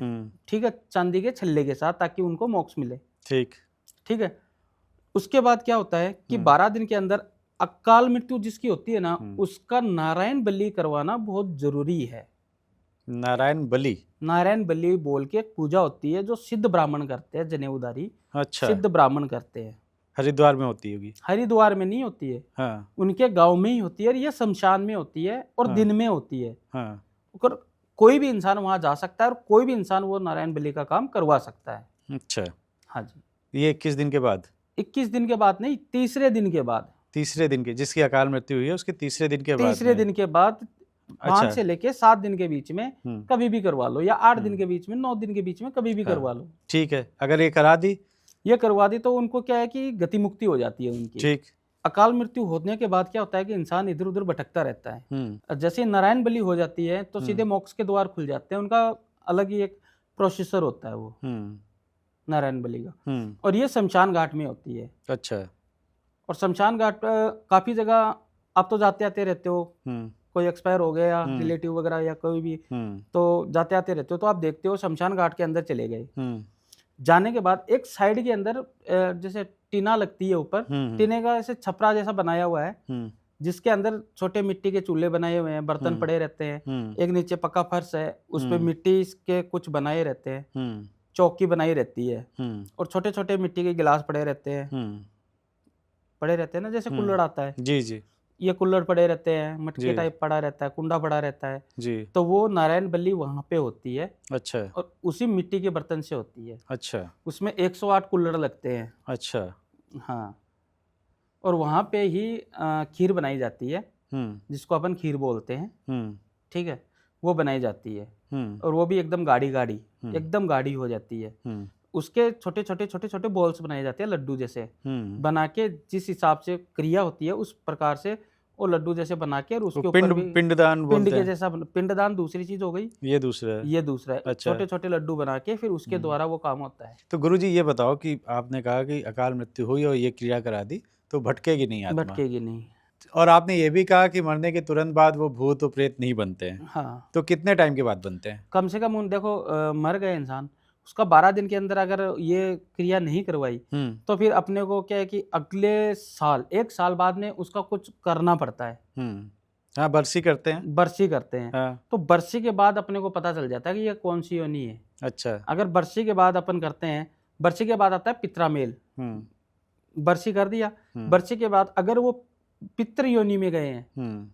ठीक है, चांदी के छल्ले के साथ, ताकि उनको मोक्ष मिले, ठीक है। उसके बाद क्या होता है कि 12 दिन के अंदर अकाल मृत्यु जिसकी होती है ना, उसका नारायण बलि करवाना बहुत जरूरी है। नारायण बलि बोल के पूजा होती है जो सिद्ध ब्राह्मण करते हैं, जनेऊधारी। अच्छा। सिद्ध ब्राह्मण करते हैं, हरिद्वार में होती होगी। हरिद्वार में नहीं होती है, हाँ उनके गांव में ही होती है, और ये शमशान में होती है और हाँ। दिन में होती है। हाँ और कोई भी इंसान वहां जा सकता है और कोई भी इंसान वो नारायण बलि का काम करवा सकता है। अच्छा, हाँ जी। ये 21 दिन के बाद? 21 दिन के बाद नहीं, तीसरे दिन के बाद। तीसरे दिन के, जिसकी अकाल मृत्यु हुई है उसके तीसरे दिन के बाद तीसरे में? दिन के बाद 5 अच्छा। से लेके 7 दिन के बीच में हम्म, कभी भी करवा लो, या 8 दिन के बीच में, 9 दिन के बीच में कभी भी हाँ। करवा लो। ठीक है, अगर ये करा दी? ये करवा दी तो उनको क्या है कि गति मुक्ति हो जाती है उनकी। ठीक। अकाल मृत्यु होने के बाद क्या होता है कि इंसान इधर उधर भटकता रहता है। हम्म जैसे नारायण बलि हो जाती है तो सीधे मोक्ष के द्वार खुल जाते हैं। उनका अलग ही एक प्रोसेसर होता है वो हम्म नारायण बलि का। हम्म। और ये शमशान घाट में होती है। अच्छा। और शमशान घाट काफी जगह आप तो जाते आते रहते हो, हम्म कोई एक्सपायर हो गया हम्म। रिलेटिव वगैरह या कोई भी, हम्म तो जाते आते रहते हो तो आप देखते हो शमशान घाट के अंदर चले गए। हम्म जाने के बाद एक साइड के अंदर जैसे टीना लगती है ऊपर, हम्म टीने का ऐसे छपरा जैसा बनाया हुआ है, हम्म जिसके अंदर छोटे मिट्टी के चूल्हे बनाए हुए हैं, बर्तन पड़े रहते हैं। हम्म एक नीचे पक्का फर्श है, उस पे मिट्टी के कुछ बनाए रहते हैं, हम्म चौकी बनाई रहती है, हम्म और छोटे छोटे मिट्टी के गिलास पड़े रहते हैं। हम्म। पड़े रहते हैं ना, जैसे कुल्हड़ आता है, जी जी ये कुल्हड़ पड़े रहते हैं, मटके जी टाइप पड़ा रहता है, कुंडा पड़ा रहता है। जी। तो वो नारायण बलि वहां पे होती है, अच्छा और उसी मिट्टी के बर्तन से होती है। अच्छा उसमें 108 कुल्हड़ लगते हैं। अच्छा। हाँ, और वहां पे ही खीर बनाई जाती है, जिसको अपन खीर बोलते हैं। हम्म ठीक है, वो बनाई जाती है, हम्म और वो भी एकदम गाढ़ी गाढ़ी, एकदम गाढ़ी हो जाती है। हम्म उसके छोटे छोटे छोटे छोटे बॉल्स बनाए जाते हैं, लड्डू जैसे हम्म। बना के, जिस हिसाब से क्रिया होती है उस प्रकार से वो लड्डू जैसे बना के, और उसके वो ऊपर भी पिंडदान पिंड बोलते के हैं। जैसा पिंडदान दूसरी चीज हो गई, ये दूसरा है। ये दूसरा है। अच्छा। छोटे छोटे लड्डू बना के फिर उसके द्वारा वो काम होता है। तो गुरुजी ये बताओ कि आपने कहा कि अकाल मृत्यु हुई और ये क्रिया करा दी तो भटकेगी नहीं आत्मा, भटकेगी नहीं। और आपने ये भी कहा कि मरने के तुरंत बाद वो भूत और प्रेत नहीं बनते हैं, हाँ, तो कितने टाइम के बाद बनते हैं? कम से कम देखो मर गए इंसान, उसका 12 दिन के अंदर अगर ये क्रिया नहीं करवाई तो फिर अपने को क्या है कि अगले साल 1 साल बाद में उसका कुछ करना पड़ता है। हाँ, बरसी करते हैं। बरसी करते हैं। हाँ। तो बरसी के बाद अपने को पता चल जाता है कि ये कौन सी योनि है। अच्छा। अगर बरसी के बाद अपन करते हैं, बरसी के बाद आता है पितरामेल। बरसी कर दिया, बरसी के बाद अगर वो पितृ योनि में गए हैं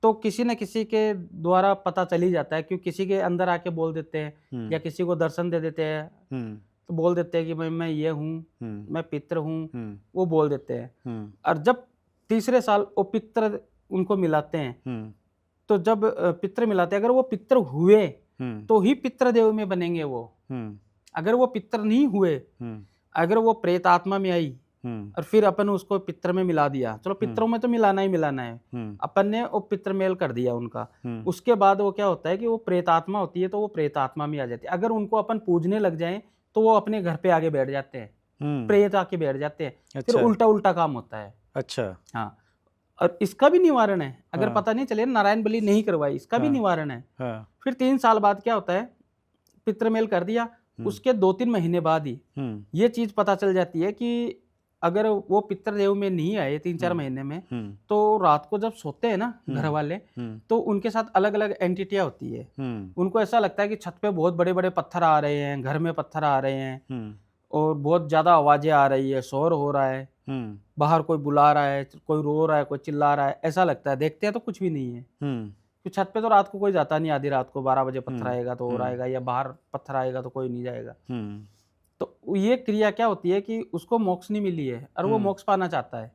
तो किसी न किसी के द्वारा पता चल ही जाता है, क्योंकि किसी के अंदर आके बोल देते हैं या किसी को दर्शन दे देते हैं, तो बोल देते हैं कि मैं ये हूँ, मैं पितृ हूँ, वो बोल देते हैं। और जब तीसरे साल वो पितृ उनको मिलाते हैं, तो जब पितृ मिलाते हैं, अगर वो पितृ हुए तो ही पितृदेव में बनेंगे वो। अगर वो पितृ नहीं हुए, अगर वो प्रेत आत्मा में आई और फिर अपन उसको पितृ में मिला दिया, चलो पितरों में तो मिलाना ही मिलाना है, अपन ने वो पितृमेल कर दिया उनका, उसके बाद वो क्या होता है कि वो प्रेत आत्मा होती है तो वो प्रेत आत्मा में आ जाती है। अगर उनको अपन पूजने लग जाएं तो वो अपने घर पे आगे बैठ जाते हैं, प्रेत आके बैठ जाते हैं। अच्छा। फिर उल्टा उल्टा काम होता है। अच्छा। हाँ, और इसका भी निवारण है। अगर पता नहीं चले नारायण बलि नहीं करवाई, इसका भी निवारण है। फिर 3 साल बाद क्या होता है, पितृमेल कर दिया, उसके 2-3 महीने बाद ही ये चीज पता चल जाती है कि अगर वो पितृदेव में नहीं आए 3-4 महीने में, तो रात को जब सोते हैं ना घर वाले, तो उनके साथ अलग अलग एंटिटियां होती है। उनको ऐसा लगता है कि छत पे बहुत बड़े बड़े पत्थर आ रहे हैं, घर में पत्थर आ रहे हैं, और बहुत ज्यादा आवाजें आ रही है, शोर हो रहा है, बाहर कोई बुला रहा है, कोई रो रहा है, कोई चिल्ला रहा है, ऐसा लगता है। देखते हैं तो कुछ भी नहीं है, तो छत पे तो रात को कोई जाता नहीं। आधी रात को 12 बजे पत्थर आएगा तो और आएगा, या बाहर पत्थर आएगा तो कोई नहीं जाएगा। तो ये क्रिया क्या होती है कि उसको मोक्ष नहीं मिली है और वो मोक्ष पाना चाहता है।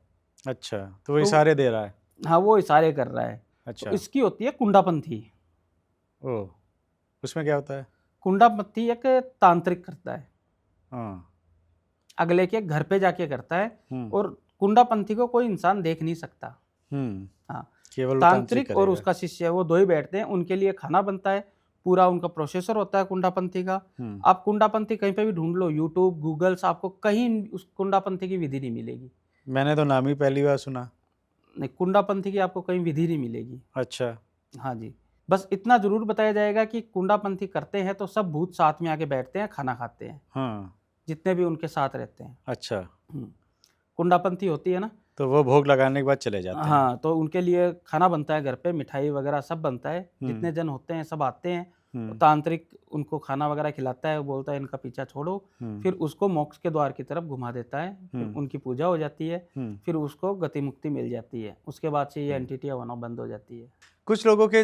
अच्छा, तो वो इशारे दे रहा है। हाँ, वो इशारे कर रहा है। अच्छा। तो इसकी होती है कुंडापंथी। ओ, उसमें क्या होता है? कुंडापंथी एक तांत्रिक करता है, हाँ। अगले के घर पे जाके करता है, और कुंडापंथी को कोई इंसान देख नहीं सकता। हाँ, केवल तांत्रिक और उसका शिष्य वो दो ही बैठते हैं, उनके लिए खाना बनता है, पूरा उनका प्रोसेसर होता है कुंडापंथी का। आप कुंडापंथी कहीं पे भी ढूंढ लो, यूट्यूब, गूगल से, आपको कहीं उस कुंडापंथी की विधि नहीं मिलेगी। मैंने तो नाम ही पहली बार सुना। नहीं, कुंडापंथी की आपको कहीं विधि नहीं मिलेगी। अच्छा। हाँ जी, बस इतना जरूर बताया जाएगा कि कुंडापंथी करते हैं तो सब भूत साथ में आके बैठते हैं, खाना खाते हैं। हाँ। जितने भी उनके साथ रहते हैं। अच्छा। कुंडापंथी होती है ना, तो वो भोग लगाने के बाद चले जाते हैं। हाँ, तो उनके लिए खाना बनता है घर पे, मिठाई वगैरह सब बनता है, जितने जन होते हैं सब आते हैं, तांत्रिक उनको खाना वगैरह खिलाता है, वो बोलता है इनका पीछा छोड़ो, फिर उसको मोक्ष के द्वार की तरफ घुमा देता है, फिर उनकी पूजा हो जाती है, फिर उसको गति मुक्ति मिल जाती है। उसके बाद से ये एंटिटियाँ होना बंद हो जाती है। कुछ लोगों के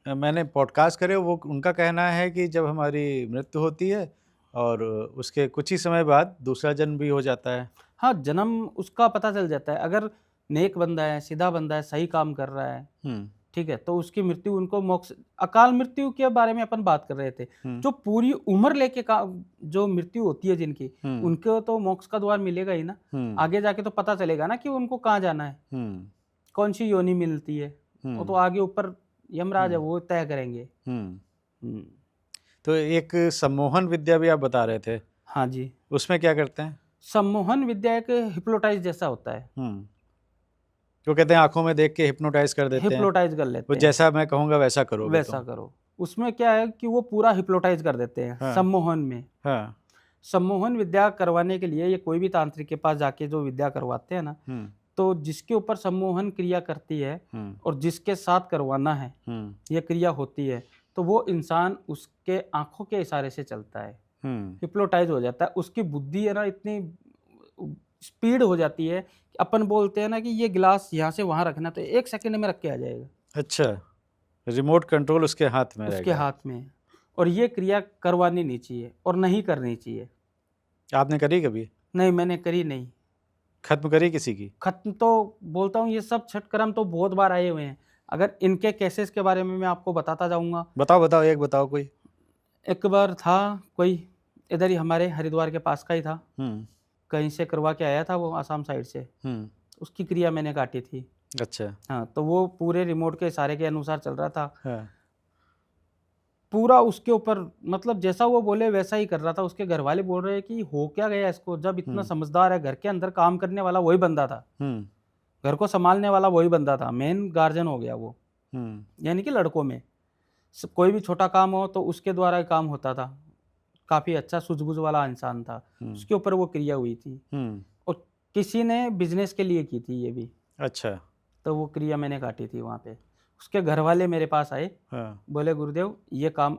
मैंने पॉडकास्ट करे, वो उनका कहना है कि जब हमारी मृत्यु होती है और उसके कुछ ही समय बाद दूसरा जन्म भी हो जाता है। हाँ, जन्म उसका पता चल जाता है। अगर नेक बंदा है, सीधा बंदा है, सही काम कर रहा है, ठीक है, तो उसकी मृत्यु उनको मोक्ष। अकाल मृत्यु के बारे में अपन बात कर रहे थे। जो पूरी उम्र लेके का जो मृत्यु होती है जिनकी, उनको तो मोक्ष का द्वार मिलेगा ही ना। आगे जाके तो पता चलेगा ना कि उनको कहाँ जाना है, कौन सी योनि मिलती है। वो तो आगे ऊपर यमराज है, वो तय करेंगे। तो एक सम्मोहन विद्या भी आप बता रहे थे। हाँ जी। उसमें क्या करते हैं? सम्मोहन विद्या एक हिप्नोटाइज जैसा होता है। जो कहते हैं आंखों में देख के हिप्नोटाइज कर देते हैं। हिप्नोटाइज कर लेते वो हैं, जैसा मैं कहूँगा वैसा करो, वैसा करो। उसमें क्या है कि वो पूरा हिप्नोटाइज कर देते हैं। हाँ। सम्मोहन में, हाँ। सम्मोहन विद्या करवाने के लिए ये कोई भी तांत्रिक के पास जाके जो विद्या करवाते हैं ना, तो जिसके ऊपर सम्मोहन क्रिया करती है और जिसके साथ करवाना है ये क्रिया होती है, तो वो इंसान उसके आंखों के इशारे से चलता है, हिप्नोटाइज हो जाता है। उसकी बुद्धि है ना इतनी स्पीड हो जाती है कि अपन बोलते हैं ना कि ये गिलास यहाँ से वहाँ रखना, तो 1 सेकंड में रख के आ जाएगा। अच्छा, रिमोट कंट्रोल उसके हाथ में उसके हाथ में। और ये क्रिया करवानी नहीं चाहिए और नहीं करनी चाहिए। आपने करी कभी? नहीं, मैंने करी नहीं। खत्म करी किसी की? खत्म तो बोलता हूँ, ये सब छठ कर्म तो बहुत बार आए हुए हैं। अगर इनके केसेस के बारे में मैं आपको बताता जाऊंगा। बताओ, एक बताओ कोई। एक बार था कोई इधर ही हमारे हरिद्वार के पास का ही था, कहीं से करवा के आया था वो, आसाम साइड से। उसकी क्रिया मैंने काटी थी। अच्छा। हाँ, तो वो पूरे रिमोट के इशारे के अनुसार चल रहा था। हाँ। पूरा उसके ऊपर, मतलब जैसा वो बोले वैसा ही कर रहा था। उसके घर वाले बोल रहे हैं कि हो क्या गया इसको, जब इतना समझदार है, घर के अंदर काम करने वाला वही बंदा था, घर को संभालने वाला वही बंदा था, मेन गार्जियन हो गया वो। यानी कि लड़कों में कोई भी छोटा काम हो तो उसके द्वारा ही काम होता था। काफी अच्छा सूझबूझ वाला इंसान था। उसके ऊपर वो क्रिया हुई थी और किसी ने बिजनेस के लिए की थी ये भी। अच्छा। तो वो क्रिया मैंने काटी थी वहाँ पे। उसके घर वाले मेरे पास आए, बोले गुरुदेव ये काम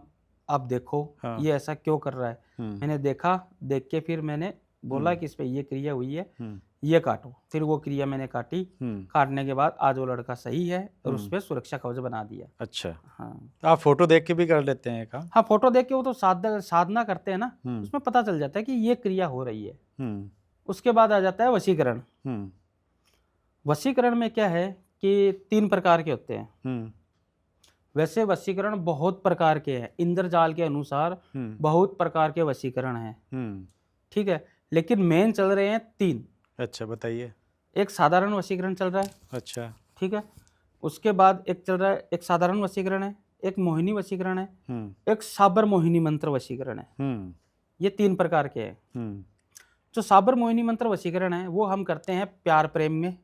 आप देखो, ये ऐसा क्यों कर रहा है। मैंने देखा, देख के फिर मैंने बोला कि इस पे ये क्रिया हुई है, ये काटो। फिर वो क्रिया मैंने काटी। काटने के बाद आज वो लड़का सही है और उस पर सुरक्षा कवच बना दिया। अच्छा। हाँ, तो आप फोटो देख के भी कर लेते हैं काम? हाँ, फोटो देख के, वो तो साधना करते हैं ना, उसमें पता चल जाता है कि ये क्रिया हो रही है। उसके बाद आ जाता है वशीकरण। वशीकरण में क्या है कि 3 प्रकार के होते हैं। वैसे वशीकरण बहुत प्रकार के हैं, इंद्रजाल के अनुसार बहुत प्रकार के वशीकरण हैं। ठीक है, लेकिन मेन चल रहे हैं 3। अच्छा, बताइए। एक साधारण वशीकरण चल रहा है। अच्छा। ठीक है, उसके बाद एक चल रहा है, एक साधारण वशीकरण है, एक मोहिनी वशीकरण है, एक साबर मोहिनी मंत्र वशीकरण है। ये 3 प्रकार के हैं। जो साबर मोहिनी मंत्र वशीकरण है वो हम करते हैं प्यार प्रेम में,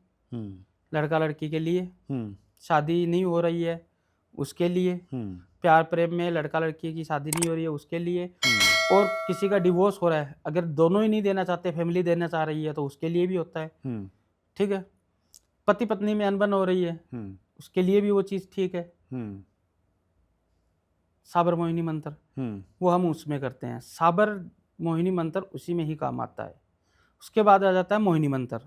लड़का लड़की के लिए, शादी नहीं हो रही है उसके लिए, प्यार प्रेम में लड़का लड़की की शादी नहीं हो रही है उसके लिए, और किसी का डिवोर्स हो रहा है, अगर दोनों ही नहीं देना चाहते, फैमिली देना चाह रही है तो उसके लिए भी होता है। ठीक है, पति पत्नी में अनबन हो रही है उसके लिए भी वो चीज़ ठीक है। साबर मोहिनी मंत्र वो हम उसमें करते हैं। साबर मोहिनी मंत्र उसी में ही काम आता है। उसके बाद आ जाता है मोहिनी मंत्र।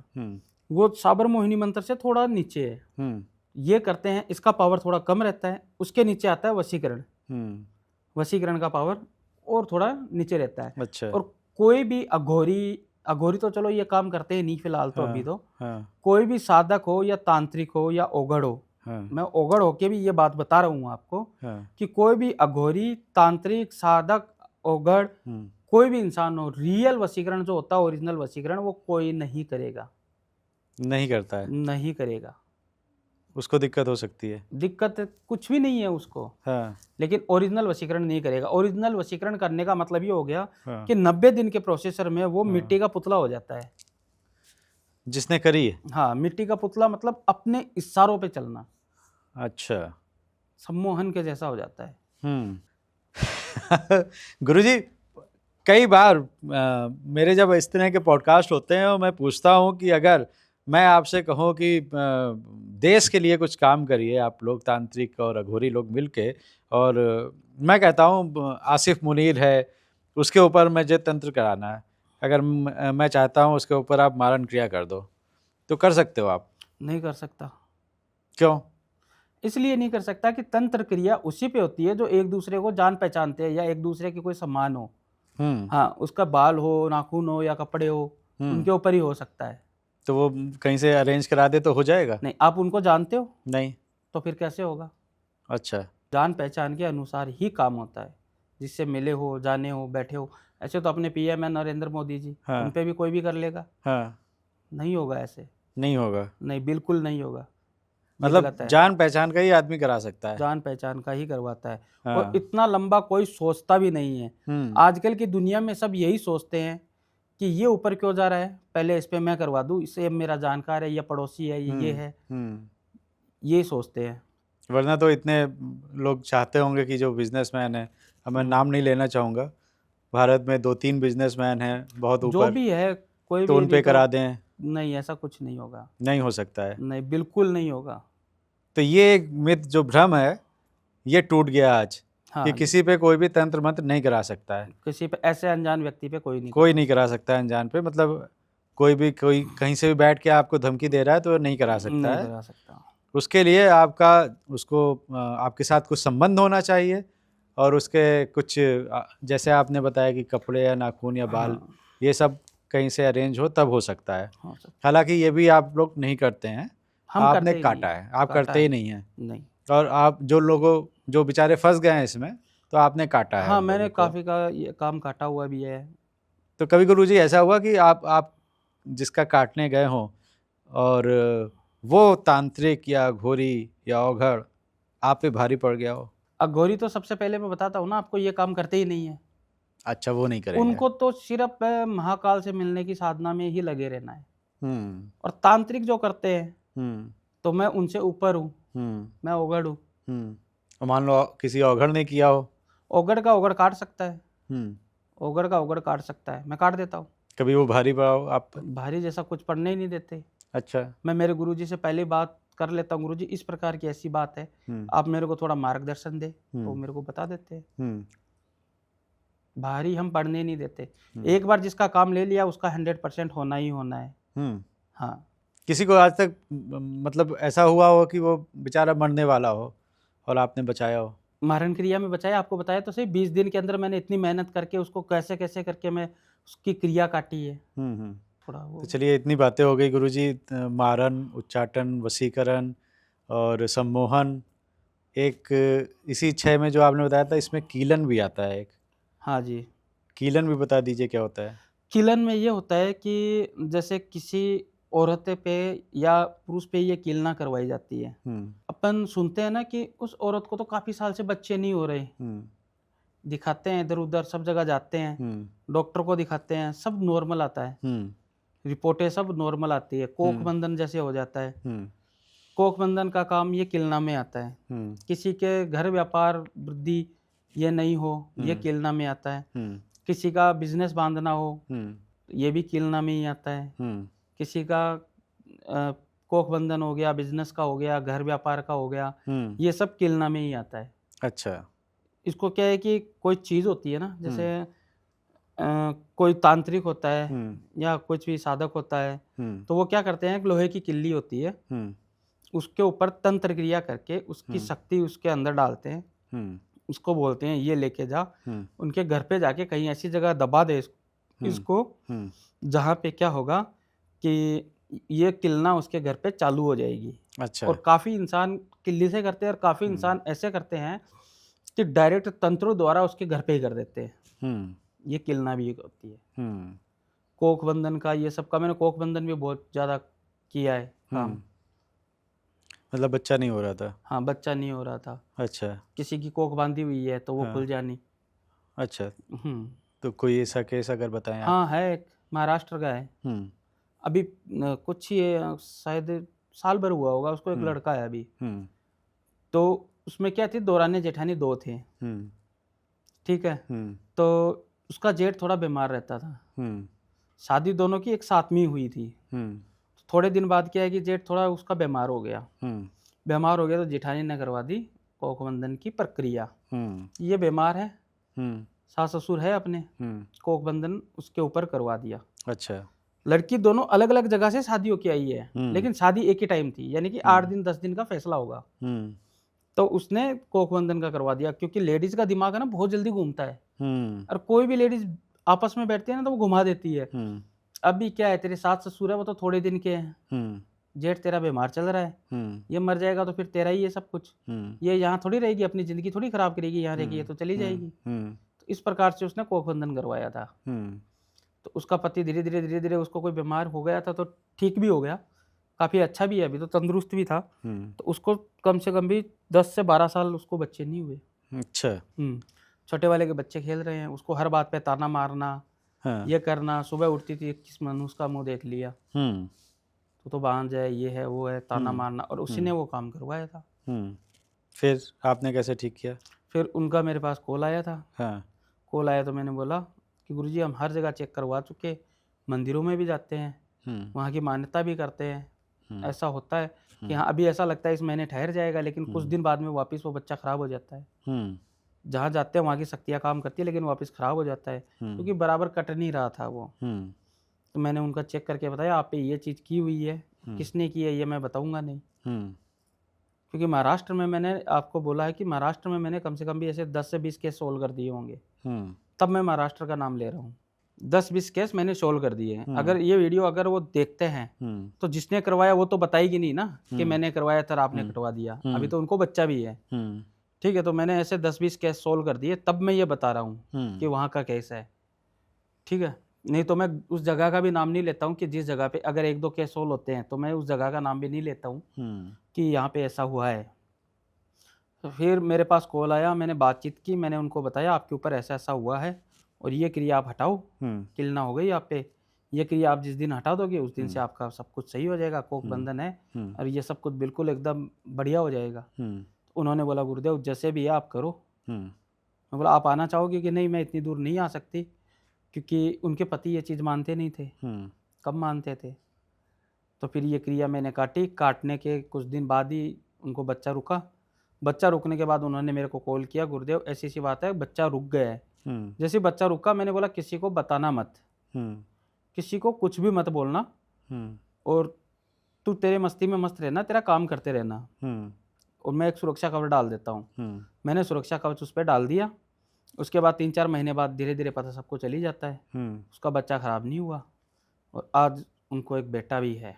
वो साबर मोहिनी मंत्र से थोड़ा नीचे है, ये करते हैं, इसका पावर थोड़ा कम रहता है। उसके नीचे आता है वशीकरण। वशीकरण का पावर और थोड़ा नीचे रहता है। अच्छा। और कोई भी अघोरी तो चलो ये काम करते हैं नहीं फिलहाल तो। अभी तो कोई भी साधक हो या तांत्रिक हो या ओगड़ हो, मैं ओगड़ होके भी ये बात बता रहा हूँ आपको कि कोई भी अघोरी, तांत्रिक, साधक, ओगड़, कोई भी इंसान हो, रियल वशीकरण जो होता है, ओरिजिनल वशीकरण, वो कोई नहीं करेगा, नहीं करता है, नहीं करेगा। उसको दिक्कत हो सकती है। दिक्कत कुछ भी नहीं है उसको। लेकिन ओरिजिनल वशीकरण नहीं करेगा। ओरिजिनल वशीकरण करने का मतलब ये हो गया कि 90 दिन के प्रोसेसर में वो मिट्टी का पुतला हो जाता है जिसने करी है। हाँ, मिट्टी का पुतला मतलब अपने इशारों पे चलना। अच्छा, सम्मोहन के जैसा हो जाता है। गुरुजी, कई बार मेरे जब इस तरह के पॉडकास्ट होते हैं और मैं पूछता हूँ कि अगर मैं आपसे कहूँ कि देश के लिए कुछ काम करिए आप लोग, तांत्रिक और अघोरी लोग मिलके। और मैं कहता हूँ आसिफ मुनीर है, उसके ऊपर मुझे तंत्र कराना है। अगर मैं चाहता हूँ उसके ऊपर आप मारण क्रिया कर दो, तो कर सकते हो आप? नहीं कर सकता। क्यों? इसलिए नहीं कर सकता कि तंत्र क्रिया उसी पे होती है जो एक दूसरे को जान पहचानते हैं या एक दूसरे की कोई सम्मान हो। हम्म हाँ, उसका बाल हो, नाखून हो या कपड़े हो, हम्म उनके ऊपर ही हो सकता है। तो वो कहीं से अरेंज करा दे तो हो जाएगा? नहीं, आप उनको जानते हो नहीं। तो फिर कैसे होगा? अच्छा। जान पहचान के अनुसार ही काम होता है, जिससे मिले हो, जाने हो, बैठे हो। ऐसे तो अपने पीएम है नरेंद्र मोदी जी, हाँ उन पे भी कोई भी कर लेगा? हाँ। नहीं होगा ऐसे। नहीं होगा? नहीं, बिल्कुल नहीं होगा। ये मतलब गलत है। जान पहचान का ही आदमी करा सकता है? जान पहचान का ही करवाता है। और हाँ। इतना लंबा कोई सोचता भी नहीं है। आजकल की दुनिया में सब यही सोचते हैं कि ये ऊपर क्यों जा रहा है, पहले इस पे मैं करवा दूं, इससे मेरा जानकार है, ये पड़ोसी है, ये है, ये सोचते हैं। वरना तो इतने लोग चाहते होंगे कि जो बिजनेसमैन है, अब मैं नाम नहीं लेना चाहूँगा, भारत में 2-3 बिजनेसमैन हैं बहुत जो ऊपर, भी है, कोई तो भी उन यदि पे तो करा दें? नहीं, ऐसा कुछ नहीं होगा। नहीं हो सकता है? नहीं, बिल्कुल नहीं होगा। तो ये एक मिथ, जो भ्रम है, ये टूट गया आज कि हाँ जी, किसी पे कोई भी तंत्र मंत्र नहीं करा सकता है। किसी पे ऐसे अनजान व्यक्ति पे कोई नहीं कोई करवा नहीं करा सकता है अनजान पे, मतलब कोई कहीं से भी बैठ के आपको धमकी दे रहा है तो नहीं करा सकता नहीं है। करा सकता। उसके लिए आपका उसको आपके साथ कुछ संबंध होना चाहिए, और उसके कुछ जैसे आपने बताया कि कपड़े या नाखून या बाल, हाँ, ये सब कहीं से अरेंज हो तब हो सकता है। हो सकता। हालांकि ये भी आप लोग नहीं करते हैं, हम आपने करते ही नहीं काटा है। है, आप काटा करते है। ही नहीं हैं। नहीं। और आप जो बेचारे फंस गए हैं इसमें, तो आपने काटा है हाँ, उन मैंने लोगों को। काफ़ी का ये काम काटा हुआ भी है। तो कभी गुरुजी ऐसा हुआ कि आप जिसका काटने गए हों, और वो तांत्रिक या घोरी या औघड़ आप पे भारी पड़ गया हो? अघोरी तो सबसे पहले मैं बताता हूँ ना आपको, ये काम करते ही नहीं है। अच्छा, वो नहीं करेंगे। उनको तो सिर्फ महाकाल से मिलने की साधना में ही लगे रहना है। हम्म और तांत्रिक जो करते हैं, हम्म तो मैं उनसे ऊपर हूँ, हम्म मैं ओगड़ हूँ। और मान लो किसी औघड़ ने किया हो? ओगड़ का ओगड़ काट सकता है। हम्म ओगड़ का ओगड़ काट सकता है, मैं काट देता हूँ। कभी वो भारी पड़ा हो आप पे? भारी जैसा कुछ पढ़ने ही नहीं देते। अच्छा। मैं मेरे गुरुजी से पहले बात कर लेता हूँ, गुरुजी इस प्रकार की ऐसी बात है, हम्म आप मेरे को थोड़ा मार्गदर्शन दे, तो हम्म मेरे को बता देते हैं। हम्म भारी हम पढ़ने नहीं देते। हम्म एक बार जिसका काम ले लिया उसका 100% होना ही होना है। हम्म हाँ। किसी को आज तक मतलब ऐसा हुआ हो कि वो बेचारा मरने वाला हो और आपने बचाया हो? मारण क्रिया में बचाया, आपको बताया तो सही, 20 दिन के अंदर मैंने इतनी मेहनत करके उसको कैसे कैसे करके मैं उसकी क्रिया काटी है। थोड़ा वो तो चलिए, इतनी बातें हो गई गुरुजी। मारन, उच्चाटन, वशीकरण और सम्मोहन, एक इसी 6 में जो आपने बताया था, इसमें कीलन भी आता है एक। हाँ जी। कीलन भी बता दीजिए क्या होता है? किलन में ये होता है कि जैसे किसी औरत पे या पुरुष पे ये किलना करवाई जाती है। अपन सुनते हैं ना कि उस औरत को तो काफ़ी साल से बच्चे नहीं हो रहे, दिखाते हैं इधर-उधर, सब जगह जाते हैं, डॉक्टर को दिखाते हैं, सब नॉर्मल आता है, रिपोर्टें सब नॉर्मल आती है, कोख बंधन जैसे हो जाता है। कोख बंधन का काम ये किलना में आता है। किसी के घर व्यापार वृद्धि ये नहीं हो, ये किलना में आता है। किसी का बिजनेस बांधना हो, ये भी किलना में ही आता है। किसी का कोख बंधन हो गया, बिजनेस का हो गया, घर व्यापार का हो गया, ये सब किलना में ही आता है। अच्छा। इसको क्या है कि कोई चीज़ होती है ना, जैसे कोई तांत्रिक होता है या कुछ भी साधक होता है, तो वो क्या करते हैं, एक लोहे की किल्ली होती है, उसके ऊपर तंत्र क्रिया करके उसकी शक्ति उसके अंदर डालते हैं, उसको बोलते हैं ये लेके जा, उनके घर पे जाके कहीं ऐसी जगह दबा दे इसको जहाँ पे क्या होगा कि ये किलना उसके घर पे चालू हो जाएगी। अच्छा। और काफ़ी इंसान किल्ली से करते हैं और काफ़ी इंसान ऐसे करते हैं कि डायरेक्ट तंत्रों द्वारा उसके घर पे ही कर देते हैं। ये किलना भी एक होती है। कोख बंधन का ये सब का मैंने कोख बंधन भी बहुत ज़्यादा किया है काम। मतलब बच्चा नहीं हो रहा था? हाँ, बच्चा नहीं हो रहा था। अच्छा। किसी की कोख बांधी हुई है तो वो खुल जानी। अच्छा, तो कोई ऐसा केस अगर बताएं आप? हाँ, है, एक महाराष्ट्र का है। अभी कुछ ही शायद साल भर हुआ होगा, उसको एक लड़का है अभी। तो उसमें क्या थी, दौराने जेठानी 2 थे, ठीक है। तो उसका जेठ थोड़ा बीमार रहता था, शादी दोनों की एक साथ में ही हुई थी। थोड़े दिन बाद क्या है कि जेठ थोड़ा उसका बीमार हो गया। बीमार हो गया तो जेठानी ने करवा दी कोखबंधन की प्रक्रिया। ये बीमार है, सास ससुर है अपने, कोखबंधन उसके ऊपर करवा दिया। अच्छा। लड़की दोनों अलग अलग जगह से शादी होके आई है, लेकिन शादी एक ही टाइम थी, यानी कि 8 दिन 10 दिन का फैसला होगा। तो उसने कोखबंधन का करवा दिया, क्योंकि लेडीज का दिमाग है ना बहुत जल्दी घूमता है, और कोई भी लेडीज आपस में बैठती है ना तो वो घुमा देती है। अभी क्या है, तेरे सास ससुर है वो तो थोड़े दिन के हैं, जेठ तेरा बीमार चल रहा है, ये मर जाएगा तो फिर तेरा ही है सब कुछ, ये यहाँ थोड़ी रहेगी, अपनी जिंदगी थोड़ी खराब करेगी, यहाँ रहेगी, ये तो चली जाएगी। तो इस प्रकार से उसने कोखबंधन करवाया था। तो उसका पति धीरे धीरे उसको कोई बीमार हो गया था, तो ठीक भी हो गया, काफ़ी अच्छा भी है, अभी तो तंदुरुस्त भी था। तो उसको कम से कम भी 10 से 12 साल उसको बच्चे नहीं हुए। अच्छा। छोटे वाले के बच्चे खेल रहे हैं, उसको हर बात पे ताना मारना, ये करना। सुबह उठती थी, किस मनुष्य का मुंह देख लिया, तो बांझ है, ये है, वो है, ताना मारना, और उसी ने वो काम करवाया था। फिर आपने कैसे ठीक किया? फिर उनका मेरे पास कॉल आया था। कॉल आया तो मैंने बोला कि गुरुजी हम हर जगह चेक करवा चुके, मंदिरों में भी जाते हैं, वहाँ की मान्यता भी करते हैं, ऐसा होता है कि हाँ अभी ऐसा लगता है इस महीने ठहर जाएगा, लेकिन कुछ दिन बाद में वापस वो बच्चा खराब हो जाता है। जहाँ जाते हैं वहाँ की शक्तियाँ काम करती है, लेकिन वापस खराब हो जाता है, क्योंकि बराबर कट नहीं रहा था वो। तो मैंने उनका चेक करके बताया आप पे ये चीज़ की हुई है, किसने की है ये मैं बताऊंगा नहीं, क्योंकि महाराष्ट्र में मैंने आपको बोला है कि महाराष्ट्र में मैंने कम से कम भी ऐसे 10 से 20 केस सोल्व कर दिए होंगे, तब मैं महाराष्ट्र का नाम ले रहा हूँ। 10-20 केस मैंने सोल्व कर दिए हैं। अगर ये वीडियो अगर वो देखते हैं तो जिसने करवाया वो तो बताएगी नहीं ना कि मैंने करवाया था आपने कटवा दिया, अभी तो उनको बच्चा भी है, ठीक है। तो मैंने ऐसे 10-20 केस सोल्व कर दिए, तब मैं ये बता रहा हूँ कि वहाँ का केस है, ठीक है। नहीं तो मैं उस जगह का भी नाम नहीं लेता हूँ कि जिस जगह पे अगर 1-2 केस सोल्व होते हैं तो मैं उस जगह का नाम भी नहीं लेता हूँ कि यहाँ पे ऐसा हुआ है। तो फिर मेरे पास कॉल आया, मैंने बातचीत की, मैंने उनको बताया आपके ऊपर ऐसा ऐसा हुआ है और ये क्रिया आप हटाओ, किलना हो गई आप पे, ये क्रिया आप जिस दिन हटा दोगे उस दिन से आपका सब कुछ सही हो जाएगा, कोखबंधन है और ये सब कुछ बिल्कुल एकदम बढ़िया हो जाएगा। उन्होंने बोला गुरुदेव जैसे भी है आप करो। मैं बोला आप आना चाहोगे कि नहीं, मैं इतनी दूर नहीं आ सकती, क्योंकि उनके पति ये चीज़ मानते नहीं थे। कब मानते थे? तो फिर ये क्रिया मैंने काटी, काटने के कुछ दिन बाद ही उनको बच्चा रुका। बच्चा रुकने के बाद उन्होंने मेरे को कॉल किया, गुरुदेव ऐसी ऐसी बात है, बच्चा रुक गया है। जैसे बच्चा रुका मैंने बोला किसी को बताना मत, किसी को कुछ भी मत बोलना, और तू तेरे मस्ती में मस्त रहना, तेरा काम करते रहना, और मैं एक सुरक्षा कवच डाल देता हूँ। मैंने सुरक्षा कवच उस पर डाल दिया। उसके बाद 3-4 महीने बाद धीरे धीरे पता सबको चली जाता है, उसका बच्चा खराब नहीं हुआ और आज उनको एक बेटा भी है।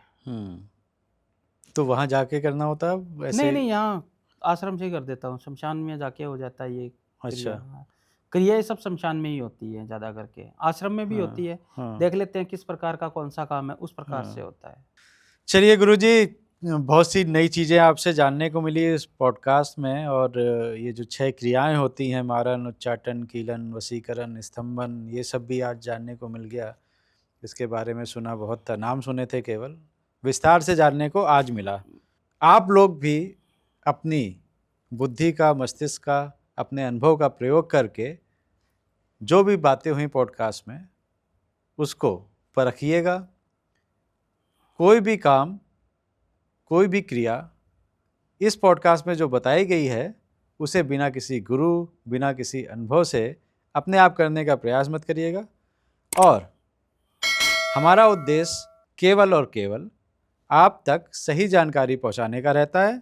तो वहाँ जाके करना होता है वैसे? नहीं, यहाँ आश्रम से ही कर देता हूँ, शमशान में जाके हो जाता है ये। अच्छा, क्रिया ये सब शमशान में ही होती है ज़्यादा करके, आश्रम में भी होती है। देख लेते हैं किस प्रकार का कौन सा काम है, उस प्रकार से होता है। चलिए गुरुजी, बहुत सी नई चीज़ें आपसे जानने को मिली इस पॉडकास्ट में, और ये जो 6 क्रियाएं होती हैं, मारन, उच्चाटन, कीलन, वशीकरण, स्तंभन, ये सब भी आज जानने को मिल गया। इसके बारे में सुना बहुत था, नाम सुने थे केवल, विस्तार से जानने को आज मिला। आप लोग भी अपनी बुद्धि का, मस्तिष्क का, अपने अनुभव का प्रयोग करके जो भी बातें हुई पॉडकास्ट में उसको परखिएगा। कोई भी काम, कोई भी क्रिया इस पॉडकास्ट में जो बताई गई है उसे बिना किसी गुरु, बिना किसी अनुभव से अपने आप करने का प्रयास मत करिएगा। और हमारा उद्देश्य केवल और केवल आप तक सही जानकारी पहुंचाने का रहता है।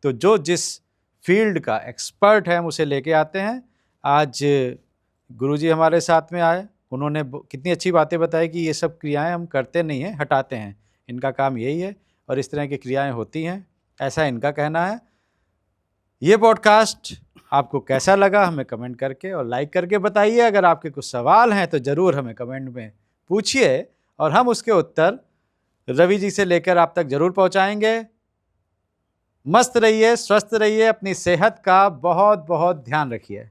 तो जो जिस फील्ड का एक्सपर्ट है हम उसे लेके आते हैं। आज गुरुजी हमारे साथ में आए, उन्होंने कितनी अच्छी बातें बताई कि ये सब क्रियाएं हम करते नहीं हैं, हटाते हैं, इनका काम यही है और इस तरह की क्रियाएं होती हैं, ऐसा इनका कहना है। ये पॉडकास्ट आपको कैसा लगा हमें कमेंट करके और लाइक करके बताइए। अगर आपके कुछ सवाल हैं तो ज़रूर हमें कमेंट में पूछिए और हम उसके उत्तर रवि जी से लेकर आप तक जरूर पहुंचाएंगे। मस्त रहिए, स्वस्थ रहिए, अपनी सेहत का बहुत बहुत ध्यान रखिए।